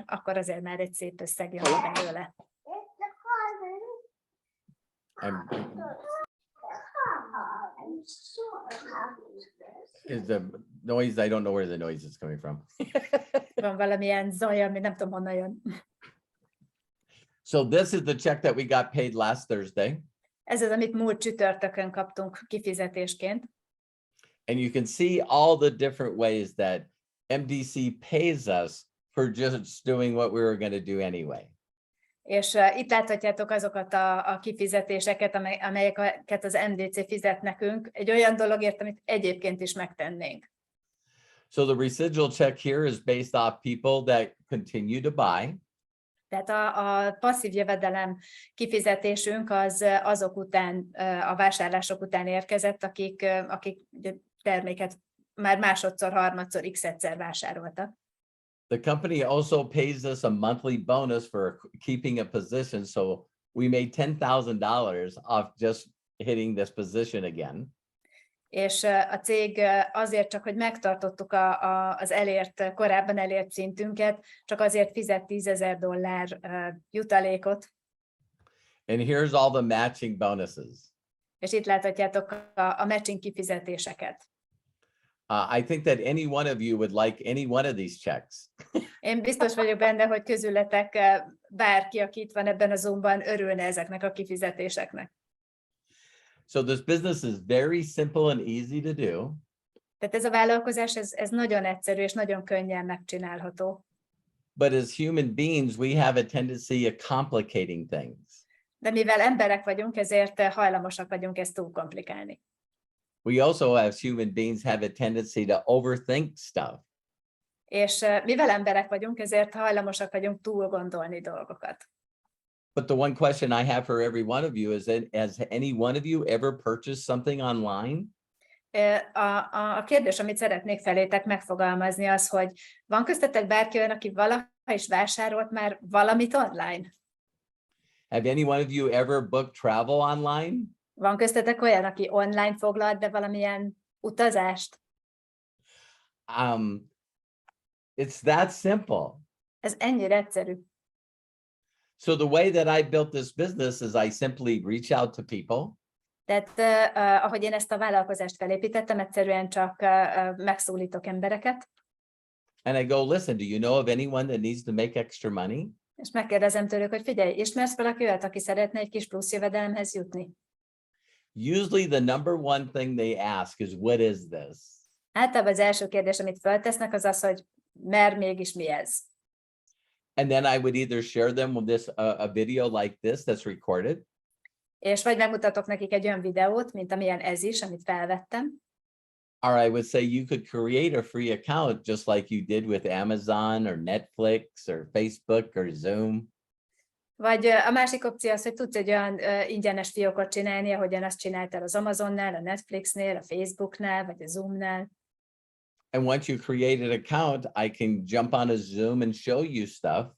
akkor azért már egy szép összeg jön belőle. Is the noise? I don't know where the noise is coming from. Van valamilyen zaj, ami nem tudom honnan jön. So this is the check that we got paid last Thursday. Ez az, amit múlt csütörtökön kaptunk kifizetésként. And you can see all the different ways that MDC pays us for just doing what we were going to do anyway. És itt láthatjátok azokat a kifizetéseket, amelyeket az MDC fizet nekünk, egy olyan dologért, amit egyébként is megtennénk. So the residual check here is based off people that continue to buy. Tehát a passzív jövedelem kifizetésünk az azok után, a vásárlások után érkezett, akik terméket már másodszor, harmadszor, x-szer vásároltak. The company also pays us a monthly bonus for keeping a position, so we made $10,000 off just hitting this position again. És a cég azért csak, hogy megtartottuk az korábban elért szintünket, csak azért fizet $10,000 jutalékot. And here's all the matching bonuses. És itt láthatjátok a matching kifizetéseket. I think that any one of you would like any one of these checks. Én biztos vagyok benne, hogy közületek bárki, aki itt van ebben a Zoomban, örülne ezeknek a kifizetéseknek. So this business is very simple and easy to do. Tehát ez a vállalkozás, ez nagyon egyszerű és nagyon könnyen megcsinálható. But as human beings, we have a tendency of complicating things. De mivel emberek vagyunk, ezért hajlamosak vagyunk ezt túl komplikálni. We also, as human beings, have a tendency to overthink stuff. És mivel emberek vagyunk, ezért hajlamosak vagyunk túl gondolni dolgokat. But the one question I have for every one of you is, has any one of you ever purchased something online? A kérdés, amit szeretnék felétek megfogalmazni, az, hogy van köztetek bárki olyan, aki valaha is vásárolt már valamit online? Have any one of you ever booked travel online? Van köztetek olyan, aki online foglalt be valamilyen utazást? It's that simple. Ez ennyire egyszerű. So the way that I built this business is I simply reach out to people. Tehát ahogy én ezt a vállalkozást felépítettem, egyszerűen csak megszólítok embereket. And I go, listen, do you know of anyone that needs to make extra money? És megkérdezem tőlük, hogy figyelj, ismersz valaki olyat, aki szeretne egy kis plusz jövedelemhez jutni? Usually the number one thing they ask is, what is this? Általában az első kérdés, amit feltesznek, az az, hogy mégis mi ez? And then I would either share them with this a video like this that's recorded, És vagy megmutatok nekik egy olyan videót, mint amilyen ez is, amit felvettem, or I would say you could create a free account just like you did with Amazon or Netflix or Facebook or Zoom. vagy a másik opció az, hogy tudsz egy olyan ingyenes fiókot csinálni, ahogyan azt csináltál az Amazonnál, a Netflixnél, a Facebooknál, vagy a Zoomnál. And once you create an account, I can jump on a Zoom and show you stuff.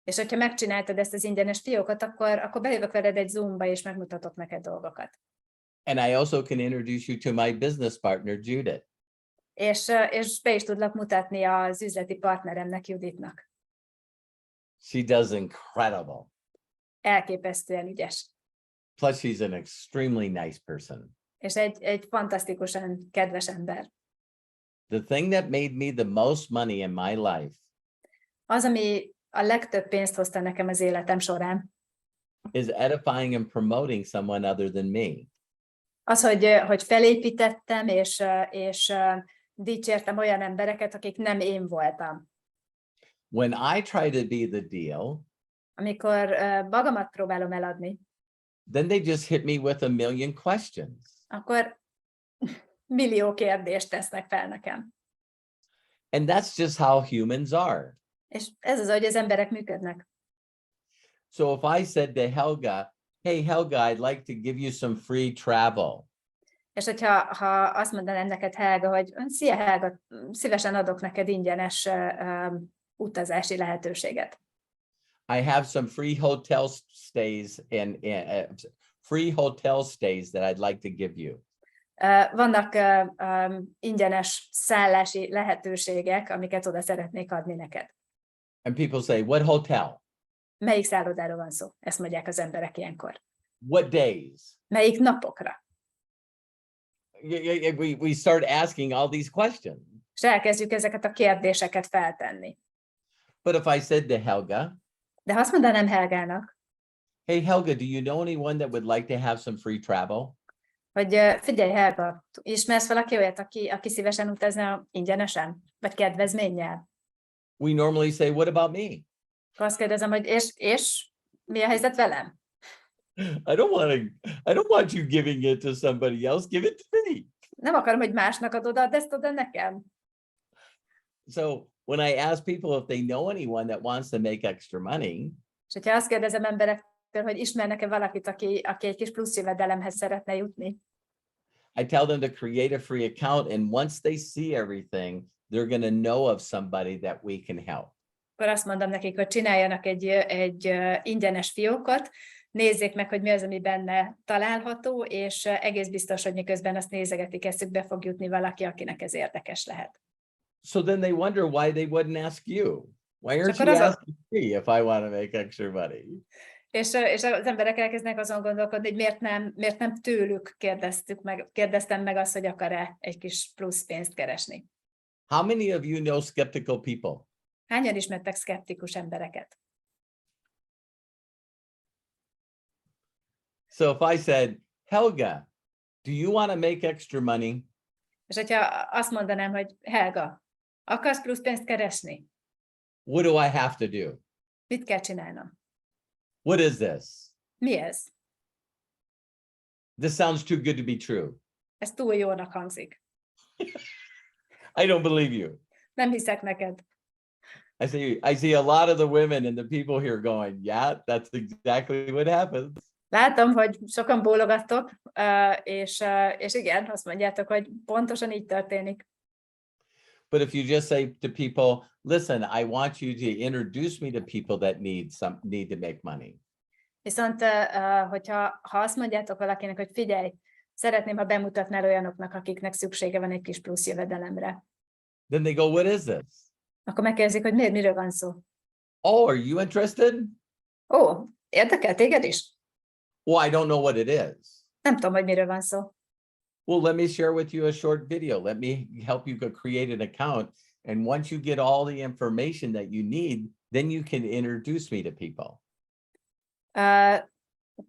És hogyha megcsináltad ezt az ingyenes fiókot, akkor bejövök veled egy Zoomba, és megmutatok neked dolgokat. And I also can introduce you to my business partner, Judith. És be is tudlak mutatni az üzleti partneremnek, Juditnak. She does incredible. Elképesztően ügyes. Plus, she's an extremely nice person. És egy fantasztikusan kedves ember. The thing that made me the most money in my life Az, ami a legtöbb pénzt hozta nekem az életem során, is edifying and promoting someone other than me. az, hogy felépítettem és dicsértem olyan embereket, akik nem én voltam. When I try to be the deal, Amikor magamat próbálom eladni, then they just hit me with a million questions. akkor millió kérdést tesznek fel nekem. And that's just how humans are. És ez az, ahogy az emberek működnek. So if I said to Helga, hey, Helga, I'd like to give you some free travel. És hogyha azt mondanám neked, Helga, hogy szia Helga, szívesen adok neked ingyenes utazási lehetőséget. I have some free hotel stays and free hotel stays that I'd like to give you. Vannak ingyenes szállási lehetőségek, amiket oda szeretnék adni neked. And people say, what hotel? Melyik szállodáról van szó? Ezt mondják az emberek ilyenkor. What days? Melyik napokra? We start asking all these questions. És elkezdjük ezeket a kérdéseket feltenni. But if I said to Helga, De ha azt mondanám Helgának, hey, Helga, do you know anyone that would like to have some free travel? hogy figyelj Helga, ismersz valaki olyat, aki szívesen utazna ingyenesen? Vagy kedvezménnyel? We normally say, what about me? Akkor azt kérdezem, hogy és mi a helyzet velem? I don't want you giving it to somebody else. Give it to me. Nem akarom, hogy másnak adod, add ezt oda nekem. So when I ask people if they know anyone that wants to make extra money, És hogyha azt kérdezem emberektől, hogy ismernek-e valakit, aki egy kis plusz jövedelemhez szeretne jutni, I tell them to create a free account, and once they see everything, they're going to know of somebody that we can help. akkor azt mondom nekik, hogy csináljanak egy ingyenes fiókot, nézzék meg, hogy mi az, ami benne található, és egész biztos, hogy miközben azt nézegetik, eszükbe fog jutni valaki, akinek ez érdekes lehet. So then they wonder why they wouldn't ask you. Why aren't akkor you az a- asking me if I want to make extra money? És az emberek elkezdenek azon gondolkodni, hogy miért nem tőlük kérdeztem meg azt, hogy akar-e egy kis plusz pénzt keresni. How many of you know skeptical people? Hányan ismertek szkeptikus embereket? So if I said, Helga, do you want to make extra money? És hogyha azt mondanám, hogy Helga, akarsz plusz pénzt keresni? What do I have to do? Mit kell csinálnom? What is this? Mi ez? This sounds too good to be true. Ez túl jónak hangzik. I don't believe you. Nem hiszek neked. I see a lot of the women and the people here going, yeah, that's exactly what happens. Látom, hogy sokan bólogattok, és igen, azt mondjátok, hogy pontosan így történik. But if you just say to people, listen, I want you to introduce me to people that need to make money. Viszont, hogyha azt mondjátok valakinek, hogy figyelj, szeretném, ha bemutatnál olyanoknak, akiknek szüksége van egy kis plusz jövedelemre. Then they go, what is this? Akkor megkérdezik, hogy miről van szó. Oh, are you interested? Ó, érdekel téged is? Well, I don't know what it is. Nem tudom, hogy miről van szó. Well, let me share with you a short video. Let me help you create an account. And once you get all the information that you need, then you can introduce me to people.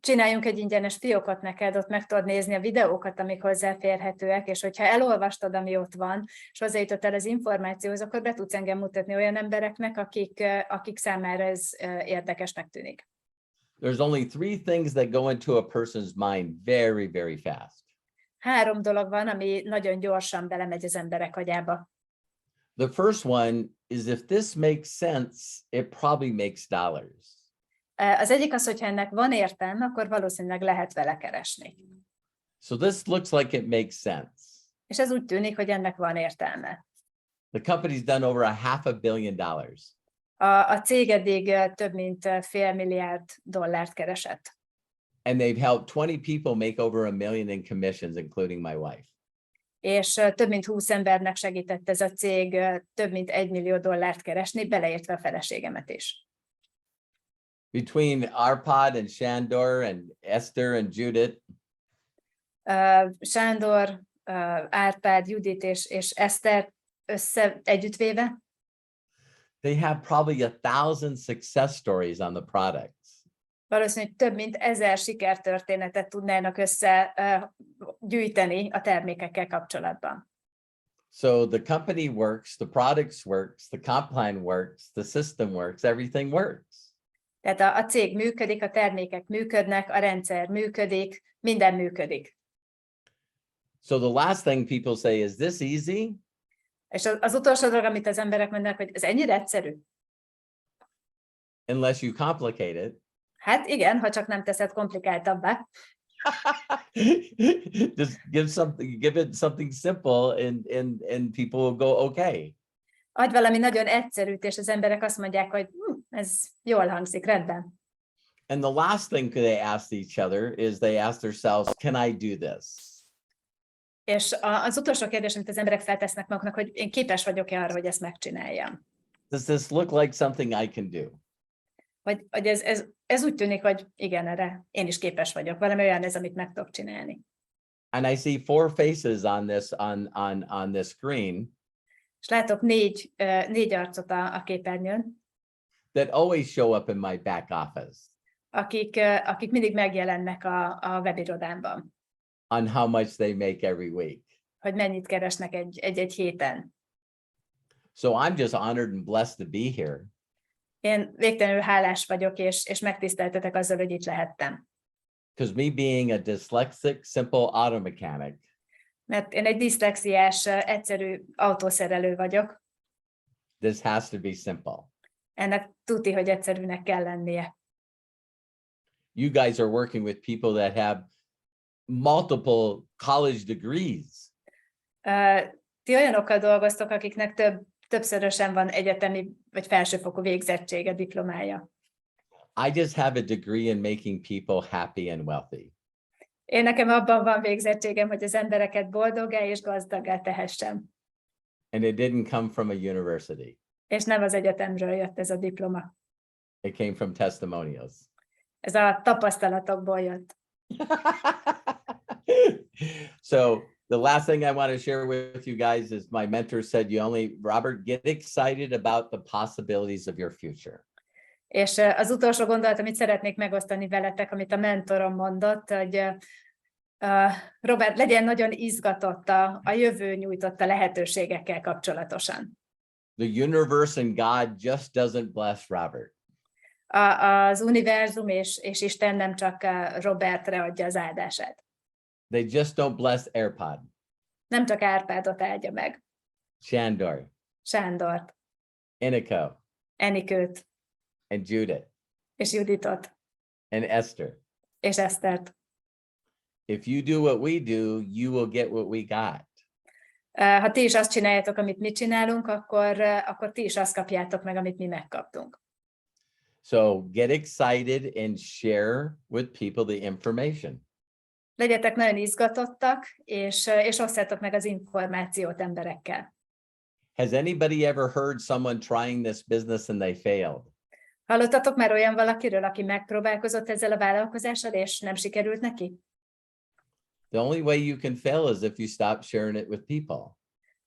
Csináljunk egy ingyenes fiókot neked, ott meg tudod nézni a videókat, amik hozzáférhetőek, és hogyha elolvastad, ami ott van, és hozzájutottál az információhoz, akkor be tudsz engem mutatni olyan embereknek, akik számára ez érdekesnek tűnik. There's only 3 things that go into a person's mind very, very fast. 3 dolog van, ami nagyon gyorsan belemegy az emberek agyába. The first one is if this makes sense, it probably makes dollars. Az egyik az, hogyha ennek van értelme, akkor valószínűleg lehet vele keresni. So this looks like it makes sense. És ez úgy tűnik, hogy ennek van értelme. The company's done over $500 million. A cég eddig több mint $500 milliárd keresett. And they've helped 20 people make over $1 million in commissions, including my wife. És több mint 20 embernek segített ez a cég több mint $1 millió keresni, beleértve a feleségemet is. Between Arpad and Shandor and Esther and Judith, Sándor, Árpád, Judit és Eszter együttvéve, they have probably 1,000 success stories on the products. valószínűleg több mint 1000 sikertörténetet tudnának összegyűjteni a termékekkel kapcsolatban. So the company works, the products works, the comp plan works, the system works, everything works. Tehát a cég működik, a termékek működnek, a rendszer működik, minden működik. So the last thing people say is, this easy? És az utolsó dolog, amit az emberek mondanak, hogy ez ennyire egyszerű? Unless you complicate it. Hát igen, ha csak nem teszed komplikáltabbá. Just give it something simple and people will go, okay. Adj valami nagyon egyszerűt, és az emberek azt mondják, hogy ez jól hangzik, rendben. And the last thing they ask each other is they ask themselves, can I do this? És az utolsó kérdés, amit az emberek feltesznek maguknak, hogy én képes vagyok-e arra, hogy ezt megcsináljam. Does this look like something I can do? Vagy ez úgy tűnik, hogy igen, erre én is képes vagyok. Valami olyan ez, amit meg tudok csinálni. And I see 4 faces on this screen. És látok négy arcot a képernyőn, That always show up in my back office akik mindig megjelennek a webirodámban, on how much they make every week. hogy mennyit keresnek egy héten. So I'm just honored and blessed to be here. Én végtelenül hálás vagyok, és megtiszteltetek azzal, hogy itt lehettem. Because me being a dyslexic, simple auto mechanic, Mert én egy diszlexiás, egyszerű autószerelő vagyok. this has to be simple. Ennek tuti, hogy egyszerűnek kell lennie. You guys are working with people that have multiple college degrees. Ti olyanokkal dolgoztok, akiknek többszörösen van egyetemi vagy felsőfokú végzettsége, diplomája. I just have a degree in making people happy and wealthy. Én nekem abban van végzettségem, hogy az embereket boldoggá és gazdaggá tehessem. And it didn't come from a university. És nem az egyetemről jött ez a diploma. It came from testimonials. Ez a tapasztalatokból jött. So the last thing I want to share with you guys is my mentor said, Robert, get excited about the possibilities of your future. És az utolsó gondolat, amit szeretnék megosztani veletek, amit a mentorom mondott, hogy Robert, legyen nagyon izgatott a jövő nyújtotta lehetőségekkel kapcsolatosan. The universe and God just doesn't bless Robert. Az univerzum és Isten nem csak Robertre adja az áldását. They just don't bless AirPod, Nem csak Árpádot áldja meg, Shandor, Sándort, Inico, Enikőt, and Judith, és Juditot, and Esther. és Esztert. If you do what we do, you will get what we got. Ha ti is azt csináljátok, amit mi csinálunk, akkor ti is azt kapjátok meg, amit mi megkaptunk. So get excited and share with people the information. Legyetek nagyon izgatottak, és osszátok meg az információt emberekkel. Has anybody ever heard someone trying this business and they failed? Hallottatok már olyan valakiről, aki megpróbálkozott ezzel a vállalkozással, és nem sikerült neki? The only way you can fail is if you stop sharing it with people.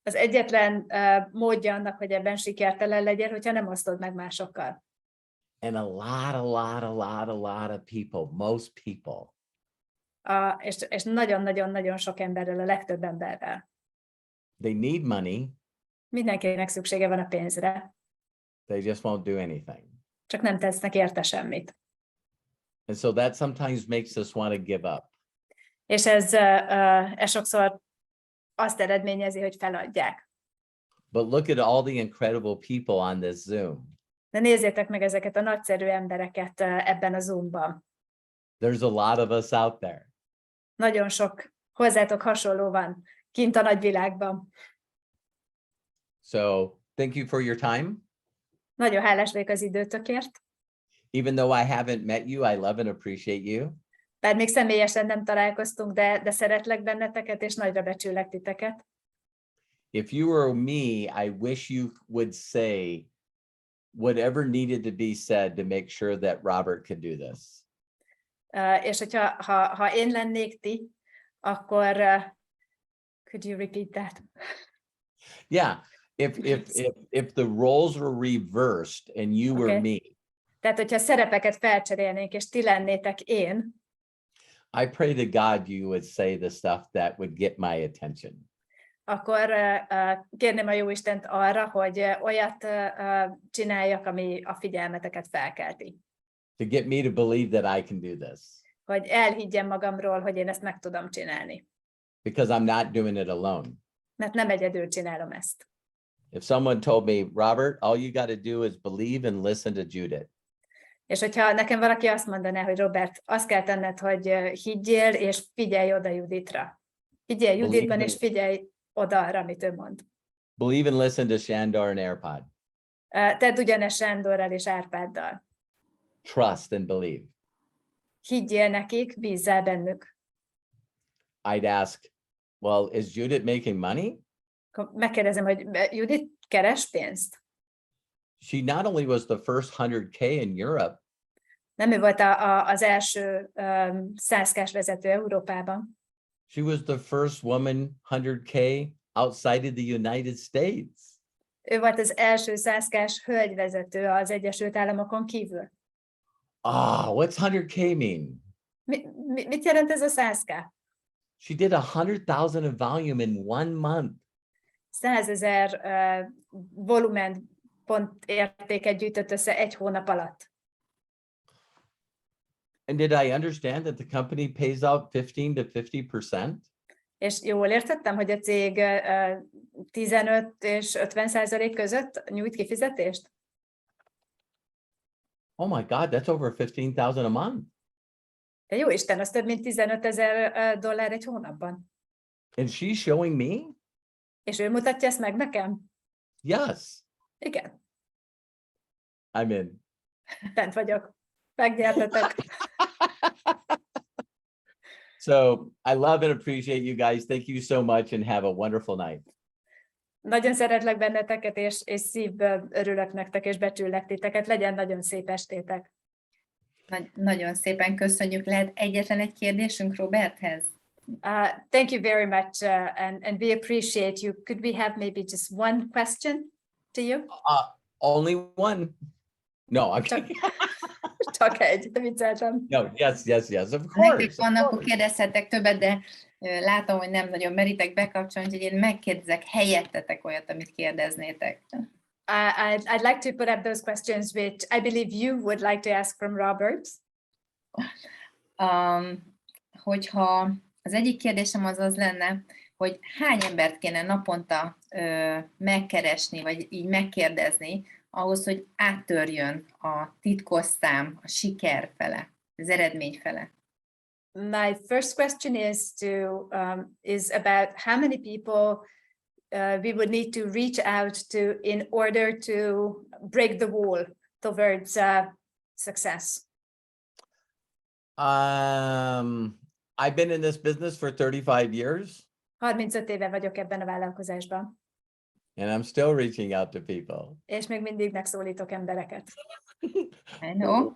Az egyetlen módja annak, hogy ebben sikertelen legyél, hogyha nem osztod meg másokkal. And a lot of people, most people, És nagyon-nagyon-nagyon sok emberrel, a legtöbb emberrel. they need money, Mindenkinek szüksége van a pénzre, they just won't do anything. csak nem tesznek érte semmit. And so that sometimes makes us want to give up. És ez sokszor azt eredményezi, hogy feladják. But look at all the incredible people on this Zoom. De nézzétek meg ezeket a nagyszerű embereket ebben a Zoomban. There's a lot of us out there. Nagyon sok hozzátok hasonló van kint a nagyvilágban. So thank you for your time. Nagyon hálás vagyok az időtökért. Even though I haven't met you, I love and appreciate you. Bár még személyesen nem találkoztunk, de szeretlek benneteket, és nagyra becsüllek titeket. If you were me, I wish you would say whatever needed to be said to make sure that Robert could do this. És hogyha ha én lennék ti, akkor could you repeat that? Yeah, if the roles were reversed and you were Okay. me, Tehát, hogyha szerepeket felcserélnénk, és ti lennétek én, I pray to God you would say the stuff that would get my attention. akkor kérném a Jóistent arra, hogy olyat csináljak, ami a figyelmeteket felkelti. To get me to believe that I can do this. Hogy elhiggyem magamról, hogy én ezt meg tudom csinálni. Because I'm not doing it alone. Mert nem egyedül csinálom ezt. If someone told me, Robert, all you got to do is believe and listen to Judith. És hogyha nekem valaki azt mondaná, hogy Robert, azt kell tenned, hogy higgyél, és figyelj oda Juditra. Higgyél Juditban, és figyelj oda arra, amit ő mond. Believe and listen to Shandor and Arpad. Tedd ugyanezt Sándorral és Árpáddal. Trust and believe. Higgyél nekik, bízzál bennük. I'd ask, well, is Judith making money? Akkor megkérdezem, hogy Judit keres pénzt? She not only was the first 100K in Europe, Nem ő volt az első 100K-s vezető Európában. she was the first woman 100K outside of the United States. Ő volt az első 100K-s hölgyvezető az Egyesült Államokon kívül. What's 100K mean? Mit jelent ez a 100K? She did 100,000 of volume in 1 month. 100,000 volumen pont értéket gyűjtött össze 1 hónap alatt. And did I understand that the company pays out 15 to 50%? És jól értettem, hogy a cég 15 és 50% között nyújt kifizetést? Oh my God, that's over 15,000 a month. De jó Isten, az több mint $15,000 egy hónapban. And she's showing me? És ő mutatja ezt meg nekem? Yes, Igen, I'm in. bent vagyok. Megnyertetek. So I love and appreciate you guys. Thank you so much and have a wonderful night. Nagyon szeretlek benneteket, és szívből örülök nektek, és becsüllek titeket. Legyen nagyon szép estétek. Nagyon szépen köszönjük. Lehet egyetlen egy kérdésünk Roberthez? Thank you very much, and we appreciate you. Could we have maybe just one question to you? Only one. No, I'm Csak, kidding. csak egy, de vicceltem. No, yes, of Ha nektek course. van, akkor kérdezhetek többet, de látom, hogy nem nagyon meritek bekapcsolni, úgyhogy én megkérdezek helyettetek olyat, amit kérdeznétek. I'd like to put up those questions which I believe you would like to ask from Robert. Hogyha az egyik kérdésem az lenne, hogy hány embert kéne naponta megkeresni, vagy így megkérdezni, ahhoz, hogy áttörjön a titkos szám, a siker fele, az eredmény fele. My first question is about how many people we would need to reach out to in order to break the wall towards success. I've been in this business for 35 years 35 éve vagyok ebben a vállalkozásban, and I'm still reaching out to people. és még mindig megszólítok embereket. I know.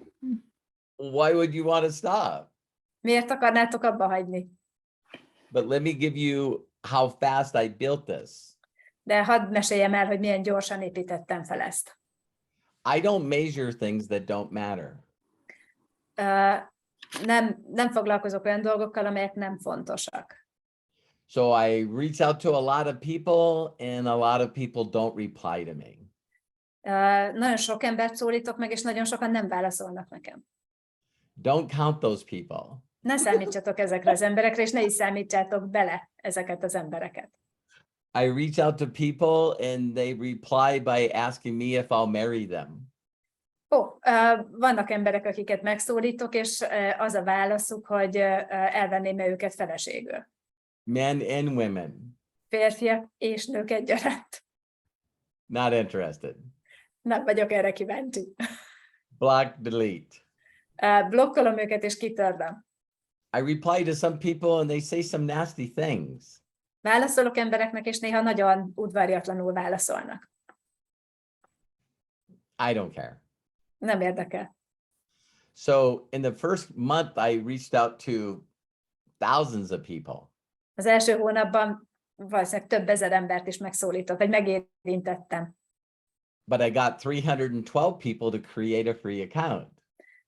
Why would you want to stop? Miért akarnátok abba hagyni? But let me give you how fast I built this. De hadd meséljem el, hogy milyen gyorsan építettem fel ezt. I don't measure things that don't matter. Nem foglalkozok olyan dolgokkal, amelyek nem fontosak. So I reach out to a lot of people and a lot of people don't reply to me. Nagyon sok embert szólítok meg, és nagyon sokan nem válaszolnak nekem. Don't count those people. Ne számítsatok ezekre az emberekre, és ne is számítsátok bele ezeket az embereket. I reach out to people and they reply by asking me if I'll marry them. Vannak emberek, akiket megszólítok, és az a válaszuk, hogy elvenném-e őket feleségül. Men and women. Férfiak és nők egyaránt. Not interested. Nem vagyok erre kíváncsi. Block, delete. Blokkolom őket, és kitörlöm. I reply to some people and they say some nasty things. Válaszolok embereknek, és néha nagyon udvariatlanul válaszolnak. I don't care. Nem érdekel. So in the first month, I reached out to thousands of people. Az első hónapban valószínűleg több ezer embert is megszólított, vagy megérintettem. But I got 312 people to create a free account.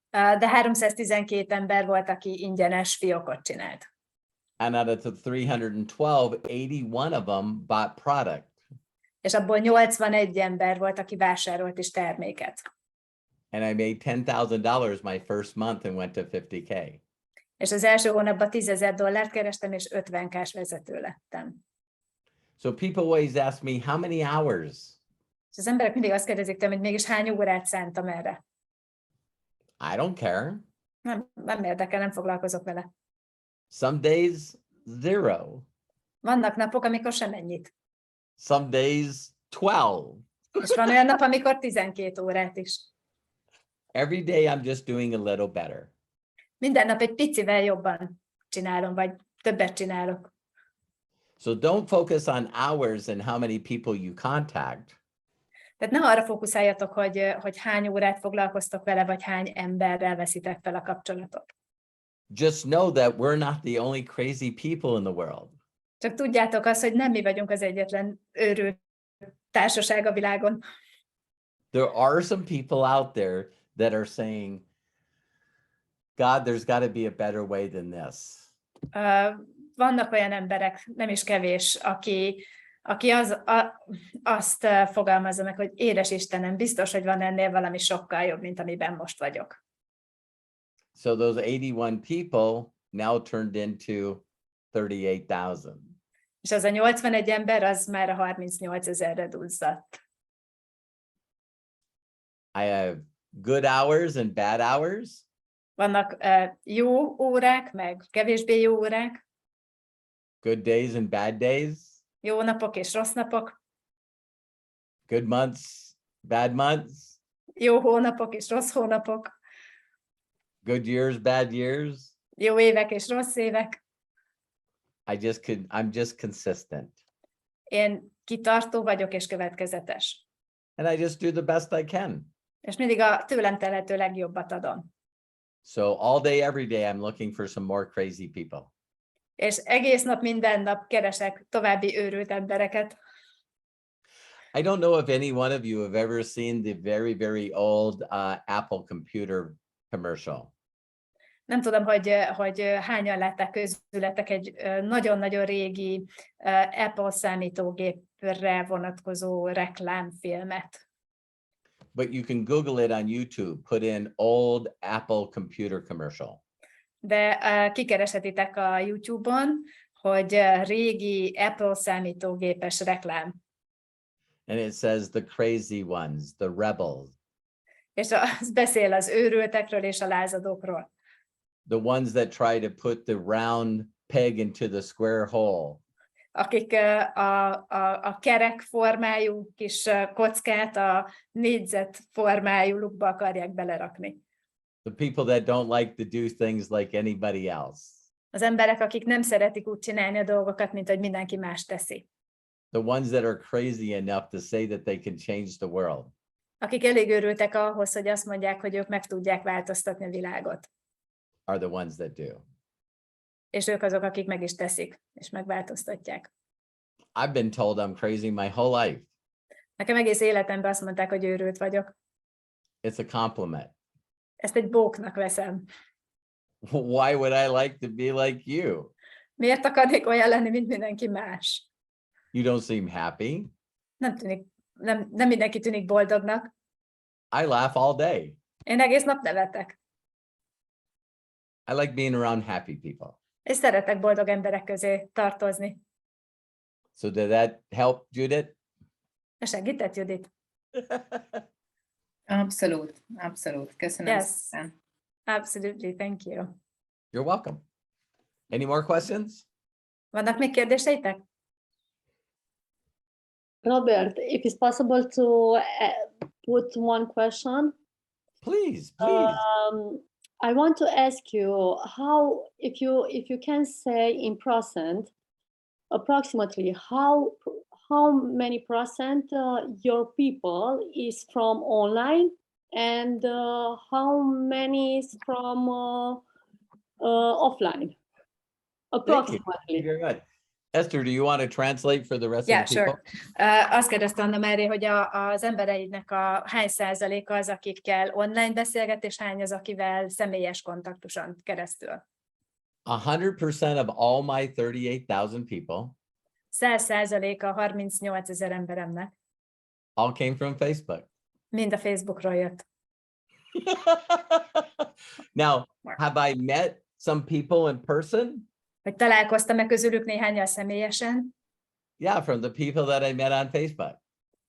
De 312 ember volt, aki ingyenes fiókot csinált. And out of the 312, 81 of them bought product. És abból 81 ember volt, aki vásárolt is terméket. And I made $10,000 my first month and went to 50K. És az első hónapban $10,000 kerestem, és 50K-s vezető lettem. So people always ask me, how many hours? És az emberek mindig azt kérdezik tőlem, hogy mégis hány órát szántam erre. I don't care. Nem érdekel, nem foglalkozok vele. Some days, 0. Vannak napok, amikor semennyit. Some days, 12. És van olyan nap, amikor 12 órát is. Every day I'm just doing a little better. Minden nap egy picivel jobban csinálom, vagy többet csinálok. So don't focus on hours and how many people you contact. Tehát ne arra fókuszáljatok, hogy hány órát foglalkoztok vele, vagy hány emberrel veszitek fel a kapcsolatot. Just know that we're not the only crazy people in the world. Csak tudjátok azt, hogy nem mi vagyunk az egyetlen őrült társaság a világon. There are some people out there that are saying, God, there's got to be a better way than this. Vannak olyan emberek, nem is kevés, aki azt fogalmazza meg, hogy édes Istenem, biztos, hogy van ennél valami sokkal jobb, mint amiben most vagyok. So those 81 people now turned into 38,000. És az a 81 ember, az már a 38,000-re duzzadt. I have good hours and bad hours. Vannak jó órák, meg kevésbé jó órák. Good days and bad days. Jó napok és rossz napok. Good months, bad months. Jó hónapok és rossz hónapok. Good years, bad years. Jó évek és rossz évek. I'm just consistent. Én kitartó vagyok és következetes. And I just do the best I can. És mindig a tőlem telhető legjobbat adom. So all day, every day, I'm looking for some more crazy people. És egész nap, minden nap keresek további őrült embereket. I don't know if any one of you have ever seen the very, very old Apple computer commercial. Nem tudom, hogy hányan látták közületek egy nagyon-nagyon régi Apple számítógépre vonatkozó reklámfilmet. But you can Google it on YouTube, put in old Apple computer commercial. De kikeresetitek a YouTube-on, hogy régi Apple számítógépes reklám. And it says the crazy ones, the rebels. És az beszél az őrültekről és a lázadókról. The ones that try to put the round peg into the square hole. Akik a kerek formájú kis kockát a négyzet formájú lukba akarják belerakni. The people that don't like to do things like anybody else. Az emberek, akik nem szeretik úgy csinálni a dolgokat, mint hogy mindenki más teszi. The ones that are crazy enough to say that they can change the world. Akik elég őrültek ahhoz, hogy azt mondják, hogy ők meg tudják változtatni a világot. Are the ones that do. És ők azok, akik meg is teszik, és megváltoztatják. I've been told I'm crazy my whole life. Nekem egész életemben azt mondták, hogy őrült vagyok. It's a compliment. Ezt egy bóknak veszem. Why would I like to be like you? Miért akarnék olyan lenni, mint mindenki más? You don't seem happy. Nem mindenki tűnik boldognak. I laugh all day. Én egész nap nevetek. I like being around happy people. És szeretek boldog emberek közé tartozni. So did that help, Judith? Ez segített, Judit? Abszolút, abszolút. Köszönöm Yes. szépen. Absolutely, thank you. You're welcome. Any more questions? Vannak még kérdéseitek? Robert, if it's possible to put one question, Please, please. I want to ask you how, if you can say in percent, approximately how many percent your people is from online, and how many is from offline? Thank you. Approximately. Very good. Esther, do you want to translate for the rest Yeah, of the people? sure. Azt kérdezte Anna Mári, hogy az embereidnek hány százaléka az, akikkel online beszélget, és hány az, akivel személyes kontaktuson keresztül. 100% of all my 38,000 people 100%-a 38 000 emberemnek all came from Facebook. mind a Facebookról jött. Now, have I met some people in person? Hogy találkoztam-e közülük néhánnyal személyesen? Yeah, from the people that I met on Facebook.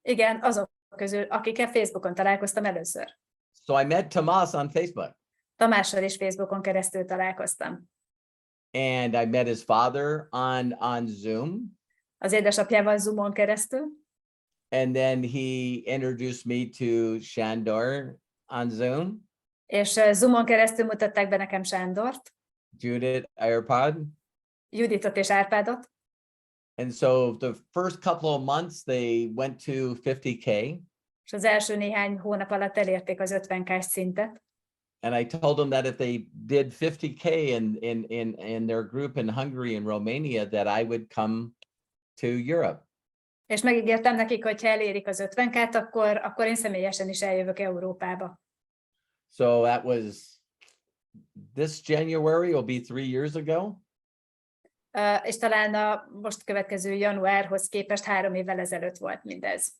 Igen, azok közül, akikkel Facebookon találkoztam először. So I met Tomas on Facebook, Tamással is Facebookon keresztül találkoztam. and I met his father on Zoom. Az édesapjával Zoomon keresztül, And then he introduced me to Shandor on Zoom, és Zoomon keresztül mutatták be nekem Sándort, Judith Airpod. Juditot és Árpádot, And so the first couple of months, they went to 50K. és az első néhány hónap alatt elérték az 50K-s szintet. And I told them that if they did 50K in their group in Hungary and Romania, that I would come to Europe. És megígértem nekik, hogy ha elérik az 50K-t, akkor én személyesen is eljövök Európába. So that was this January will be 3 years ago. És talán a most következő januárhoz képest 3 évvel ezelőtt volt mindez.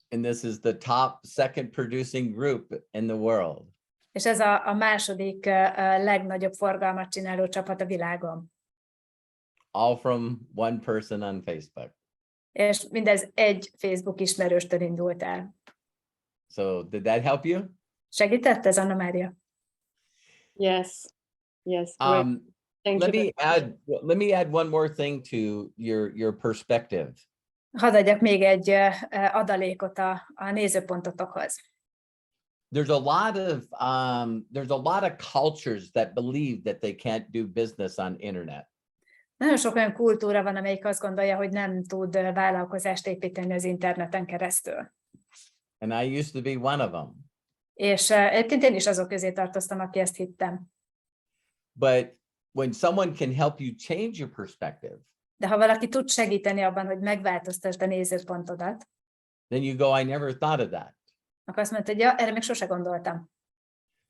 And this is the top second producing group in the world. És ez a második legnagyobb forgalmat csináló csapat a világon. All from one person on Facebook. És mindez egy Facebook ismerőstől indult el. So did that help you? Segített ez, Anna Mária? Yes. Yes. Great. Thank Let you. me add one more thing to your perspective. Hadd adjak még egy adalékot a nézőpontotokhoz. There's a lot of cultures that believe that they can't do business on internet. Nagyon sok olyan kultúra van, amelyik azt gondolja, hogy nem tud vállalkozást építeni az interneten keresztül. And I used to be one of them. És egyébként én is azok közé tartoztam, aki ezt hittem. But when someone can help you change your perspective, De ha valaki tud segíteni abban, hogy megváltoztasd a nézőpontodat, then you go, I never thought of that. akkor azt mondta, hogy ja, erre még sose gondoltam.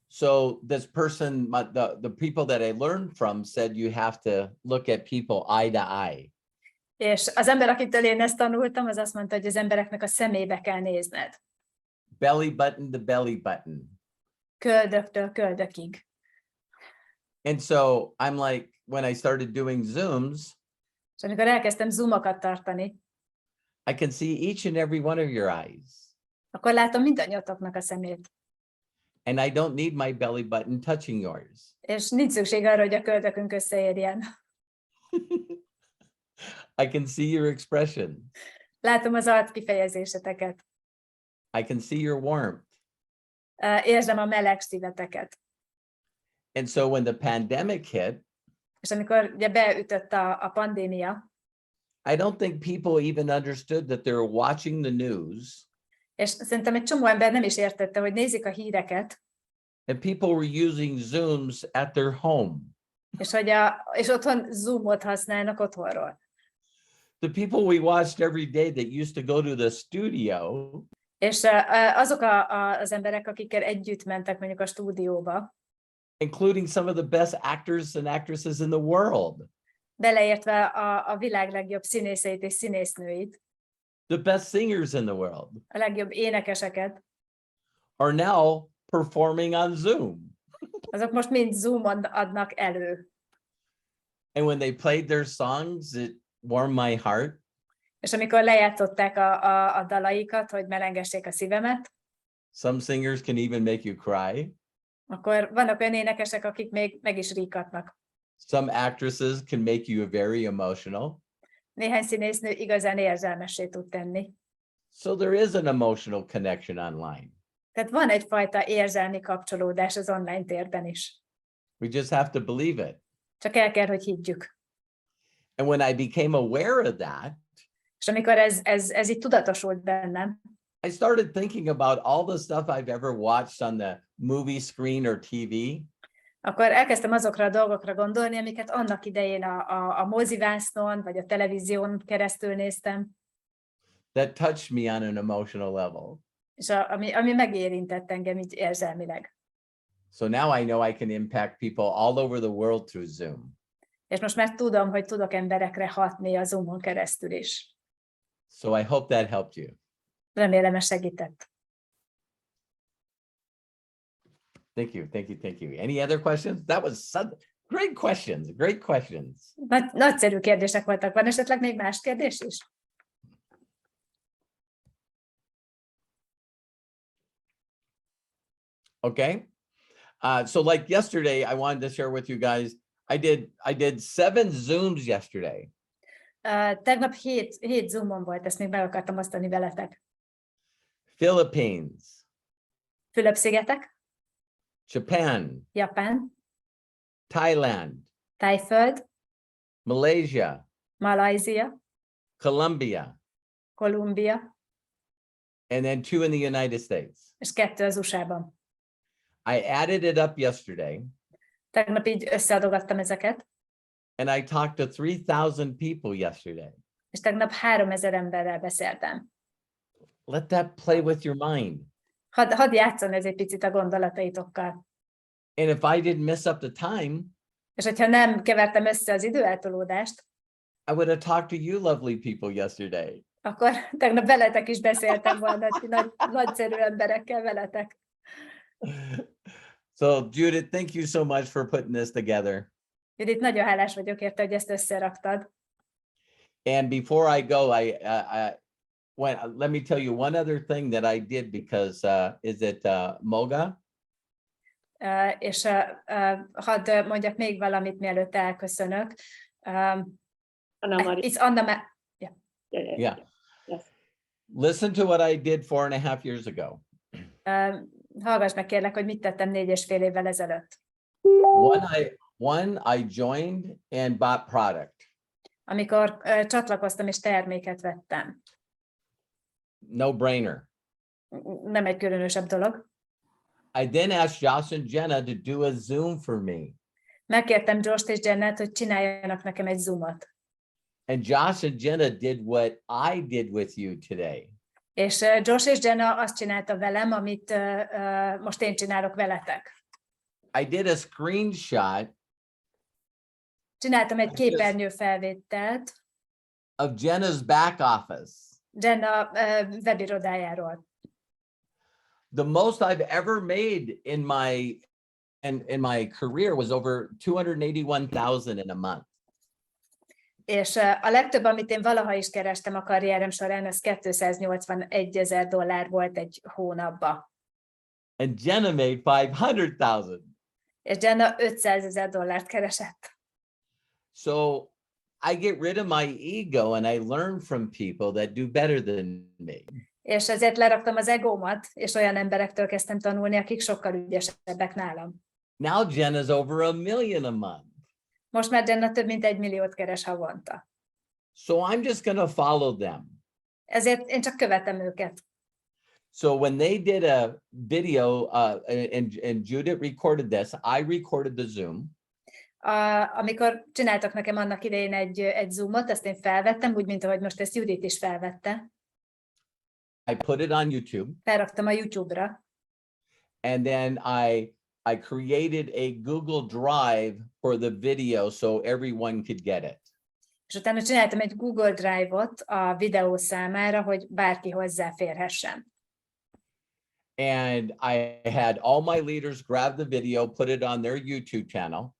So this person, the people that I learned from said you have to look at people eye to eye. És az ember, akitől én ezt tanultam, az azt mondta, hogy az embereknek a szemébe kell nézned. Belly button to belly button. Köldöktől köldökig. And so I'm like, when I started doing Zooms, És amikor elkezdtem zoomokat tartani, I can see each and every one of your eyes. akkor látom mindannyiatoknak a szemét. And I don't need my belly button touching yours. És nincs szükség arra, hogy a köldökünk összeérjen. I can see your expression. Látom az arc kifejezéseteket. I can see your warmth. Érzem a meleg szíveteket. And so when the pandemic hit, És amikor ugye beütött a pandémia, I don't think people even understood that they were watching the news, és szerintem egy csomó ember nem is értette, hogy nézik a híreket, and people were using Zooms at their home. és otthon Zoomot használnak otthonról. The people we watched every day that used to go to the studio, És azok az emberek, akikkel együtt mentek mondjuk a stúdióba, including some of the best actors and actresses in the world, beleértve a világ legjobb színészeit és színésznőit, the best singers in the world, a legjobb énekeseket, are now performing on Zoom. azok most mind Zoomon adnak elő. And when they played their songs, it warmed my heart. És amikor lejátszották a dalaikat, hogy melengessék a szívemet, Some singers can even make you cry. akkor vannak olyan énekesek, akik még meg is ríkatnak. Some actresses can make you very emotional. Néhány színésznő igazán érzelmessé tud tenni. So there is an emotional connection online. Tehát van egyfajta érzelmi kapcsolódás az online térben is. We just have to believe it. Csak el kell, hogy higgyük. And when I became aware of that, És amikor ez így tudatosult bennem, I started thinking about all the stuff I've ever watched on the movie screen or TV. akkor elkezdtem azokra a dolgokra gondolni, amiket annak idején a mozivásznon vagy a televízión keresztül néztem, That touched me on an emotional level. és ami megérintett engem így érzelmileg. So now I know I can impact people all over the world through Zoom. És most már tudom, hogy tudok emberekre hatni a Zoomon keresztül is. So I hope that helped you. Remélem, ez segített. Thank you, thank you, thank you. Any other questions? That was great questions, great questions. Nagyszerű kérdések voltak. Van esetleg még más kérdés is? Okay. So like yesterday, I wanted to share with you guys, I did 7 Zooms yesterday. Tegnap 7 Zoomon volt, ezt még meg akartam osztani veletek. Philippines, Fülöp-szigetek, Japan, Japán, Thailand, Tájföld, Malaysia, Malajzia, Colombia, Kolumbia, and then 2 in the United States. és 2 az USA-ban. I added it up yesterday Tegnap így összeadogattam ezeket, and I talked to 3,000 people yesterday. és tegnap 3000 emberrel beszéltem. Let that play with your mind. Hadd játszon ez egy picit a gondolataitokkal. And if I didn't mess up the time, És hogyha nem kevertem össze az időeltolódást, I would have talked to you lovely people yesterday. akkor tegnap veletek is beszéltem volna, nagyszerű emberekkel veletek. So Judith, thank you so much for putting this together. Judit, nagyon hálás vagyok érte, hogy ezt összeraktad. And before I go, let me tell you one other thing that I did because is it Moga? És hadd mondjak még valamit, mielőtt elköszönök. Anna Maria. It's Anna Yeah. Yes. Listen to what I did 4.5 years ago. Hallgass meg kérlek, hogy mit tettem 4,5 évvel ezelőtt. One, I joined and bought product. Amikor csatlakoztam és terméket vettem. No brainer. Nem egy különösebb dolog. I then asked Josh and Jenna to do a Zoom for me. Megkértem Josh-t és Jennát, hogy csináljanak nekem egy Zoomot. And Josh and Jenna did what I did with you today. És Josh és Jenna azt csinálta velem, amit most én csinálok veletek. I did a screenshot Csináltam egy képernyőfelvételt of Jenna's back office. Jenna webirodájáról. The most I've ever made in my career was over 281,000 in a month. És a legtöbb, amit én valaha is kerestem a karrierem során, az $281,000 volt egy hónapba. And Jenna made 500,000. És Jenna $500,000 keresett. So I get rid of my ego and I learn from people that do better than me. És ezért leraktam az egómat, és olyan emberektől kezdtem tanulni, akik sokkal ügyesebbek nálam. Now Jenna's over $1 million a month. Most már Jenna több mint 1 milliót keres havonta. So I'm just going to follow them. Ezért én csak követem őket. So when they did a video and Judith recorded this, I recorded the Zoom. Amikor csináltak nekem annak idején egy Zoomot, azt én felvettem, úgy, mint ahogy most ezt Judit is felvette. I put it on YouTube, felraktam a YouTube-ra, and then I created a Google Drive for the video so everyone could get it. és utána csináltam egy Google Drive-ot a videó számára, hogy bárki hozzáférhessen. And I had all my leaders grab the video, put it on their YouTube channel.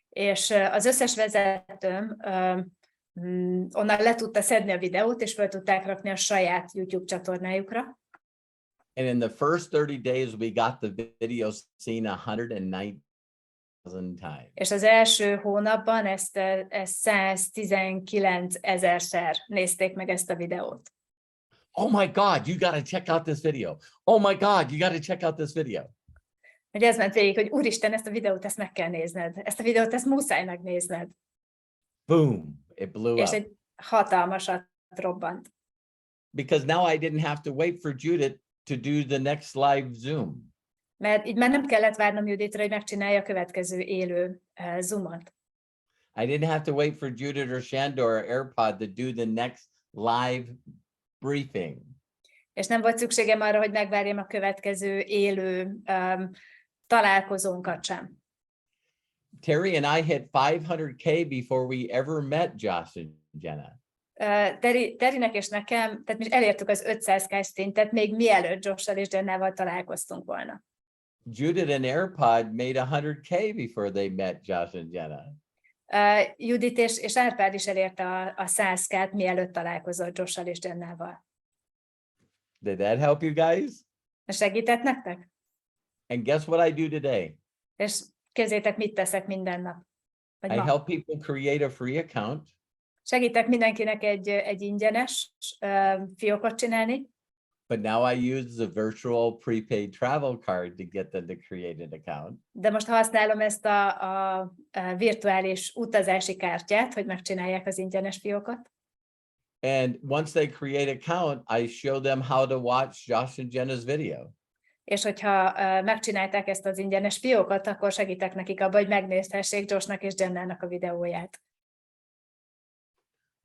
És az összes vezetőm onnan le tudta szedni a videót, és fel tudták rakni a saját YouTube csatornájukra. And in the first 30 days, we got the video seen 109,000 times. És az első hónapban ezt 119 000-szer nézték meg ezt a videót. Oh my God, you got to check out this video. Oh my God, you got to check out this video. Hogy ez ment végig, hogy úristen, ezt a videót, ezt meg kell nézned. Ezt a videót, ezt muszáj megnézned. Boom, it blew És up. egy hatalmasat robbant. Because now I didn't have to wait for Judith to do the next live Zoom. Mert így már nem kellett várnom Juditra, hogy megcsinálja a következő élő Zoomot. I didn't have to wait for Judith or Shandor or AirPod to do the next live briefing. És nem volt szükségem arra, hogy megvárjam a következő élő találkozónkat sem. Terry and I hit 500K before we ever met Josh and Jenna. Terinek és nekem, tehát mi elértük az 500K szintet, még mielőtt Josh-sal és Jennával találkoztunk volna. Judith and AirPod made 100K before they met Josh and Jenna. Judit és Árpád is elérte a 100K-t, mielőtt találkozott Josh-sal és Jennával. Did that help you guys? Segített nektek? And guess what I do today? És képzeljétek, mit teszek minden nap? Vagy I ma. help people create a free account. Segítek mindenkinek egy ingyenes fiókot csinálni, But now I use the virtual prepaid travel card to get them to create an account. de most használom ezt a virtuális utazási kártyát, hogy megcsinálják az ingyenes fiókot. And once they create an account, I show them how to watch Josh and Jenna's video. És hogyha megcsinálták ezt az ingyenes fiókot, akkor segítek nekik abban, hogy megnézhessék Joshnak és Jennának a videóját.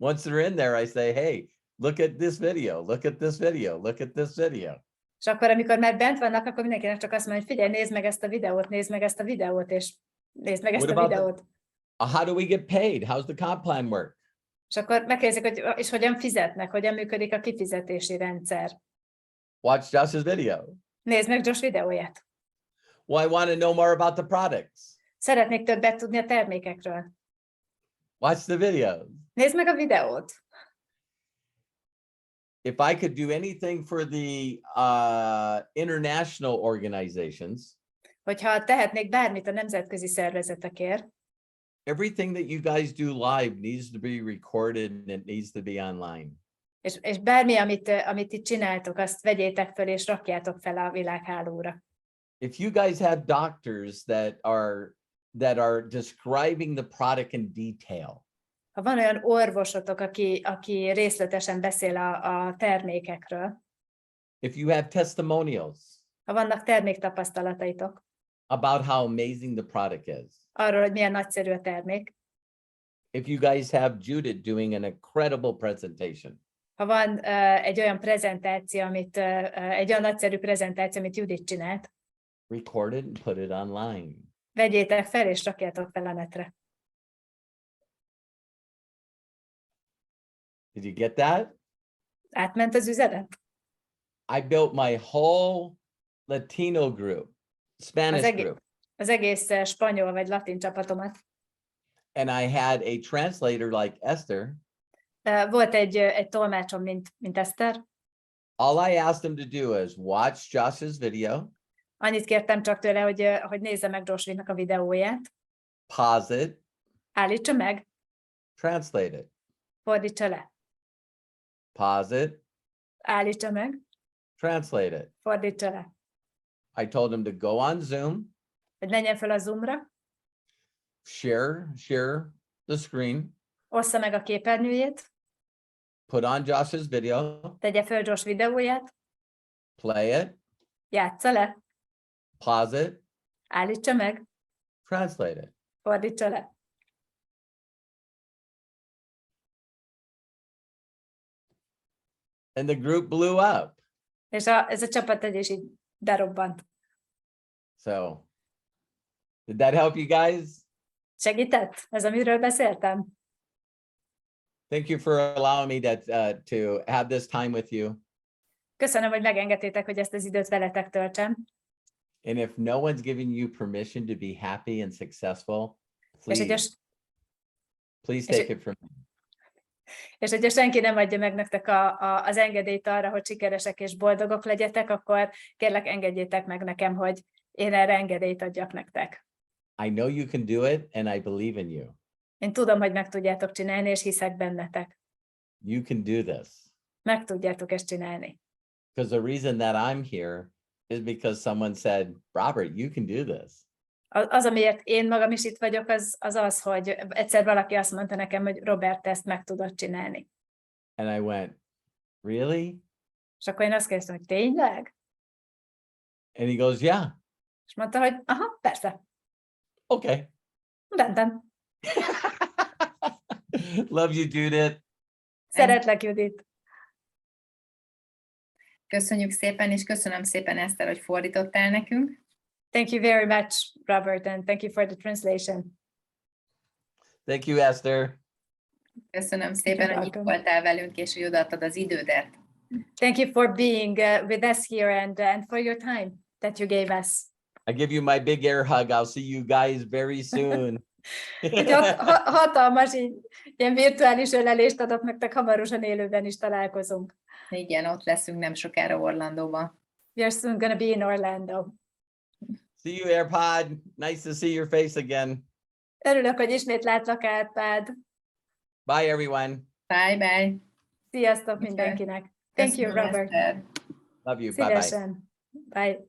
Once they're in there, I say, hey, look at this video, look at this video, look at this video. És akkor, amikor már bent vannak, akkor mindenkinek csak azt mondja, hogy figyelj, nézd meg ezt a videót, nézd meg ezt a videót, és nézd meg ezt What a about videót. How do we get paid? How's the comp plan work? És akkor megkérdezik, hogy és hogyan fizetnek, hogyan működik a kifizetési rendszer. Watch Josh's video. Nézd meg Josh videóját. Well, I want to know more about the products. Szeretnék többet tudni a termékekről. Watch the videos. Nézd meg a videót. If I could do anything for the international organizations, Hogyha tehetnék bármit a nemzetközi szervezetekért, everything that you guys do live needs to be recorded and it needs to be online. és bármi, amit itt csináltok, azt vegyétek fel és rakjátok fel a világhálóra. If you guys have doctors that are describing the product in detail, Ha van olyan orvosotok, aki részletesen beszél a termékekről, if you have testimonials ha vannak terméktapasztalataitok about how amazing the product is, arról, hogy milyen nagyszerű a termék, if you guys have Judith doing an incredible presentation, ha van egy olyan prezentáció, egy olyan nagyszerű prezentáció, amit Judit csinált, record it and put it online. vegyétek fel és rakjátok fel a netre. Did you get that? Átment az üzenet? I built my whole Latino group, Spanish group, Az egész spanyol vagy latin csapatomat. and I had a translator like Esther. Volt egy tolmácsom, mint Eszter. All I asked him to do is watch Josh's video, Annyit kértem csak tőle, hogy nézze meg Joshnak a videóját, pause it, állítsa meg, translate it, fordítsa le. pause it, Állítsa meg, translate it. fordítsa le. I told him to go on Zoom, Hogy menjen fel a Zoomra, share the screen, ossza meg a képernyőjét, put on Josh's video, tegye fel Josh videóját, play it, játsza le, pause it, állítsa meg, translate it. fordítsa le. And the group blew up. És ez a csapategyés így berobbant. So did that help you guys? Segített? Ez, amiről beszéltem? Thank you for allowing me to have this time with you. Köszönöm, hogy megengedtétek, hogy ezt az időt veletek töltsem. And if no one's giving you permission to be happy and successful, És please take it from me. És hogyha senki nem adja meg nektek az engedélyt arra, hogy sikeresek és boldogok legyetek, akkor kérlek engedjétek meg nekem, hogy én erre engedélyt adjak nektek. I know you can do it, and I believe in you. Én tudom, hogy meg tudjátok csinálni, és hiszek bennetek. You can do this. Meg tudjátok ezt csinálni. Because the reason that I'm here is because someone said, Robert, you can do this. Az, amiért én magam is itt vagyok, az, hogy egyszer valaki azt mondta nekem, hogy Robert, te ezt meg tudod csinálni. And I went, really? És akkor én azt kérdeztem, hogy tényleg? And he goes, yeah. És mondta, hogy aha, persze. Okay. Rendben. Love you, Judith. Szeretlek, Judit. Köszönjük szépen, és köszönöm szépen, Eszter, hogy fordítottál nekünk. Thank you very much, Robert, and thank you for the translation. Thank you, Esther. Köszönöm szépen, hogy itt voltál velünk, és hogy odaadtad az idődet. Thank you for being with us here and for your time that you gave us. I give you my big air hug. I'll see you guys very soon. Egy hatalmas ilyen virtuális ölelést adok nektek, hamarosan élőben is találkozunk. Igen, ott leszünk nem sokára Orlandóban. We are soon going to be in Orlando. See you, AirPod. Nice to see your face again. Örülök, hogy ismét látlak, Árpád. Bye, everyone. Bye-bye. Sziasztok mindenkinek. Thank you, Köszönöm, Robert. Eszter. Love you. Bye-bye. Szívesen. Bye.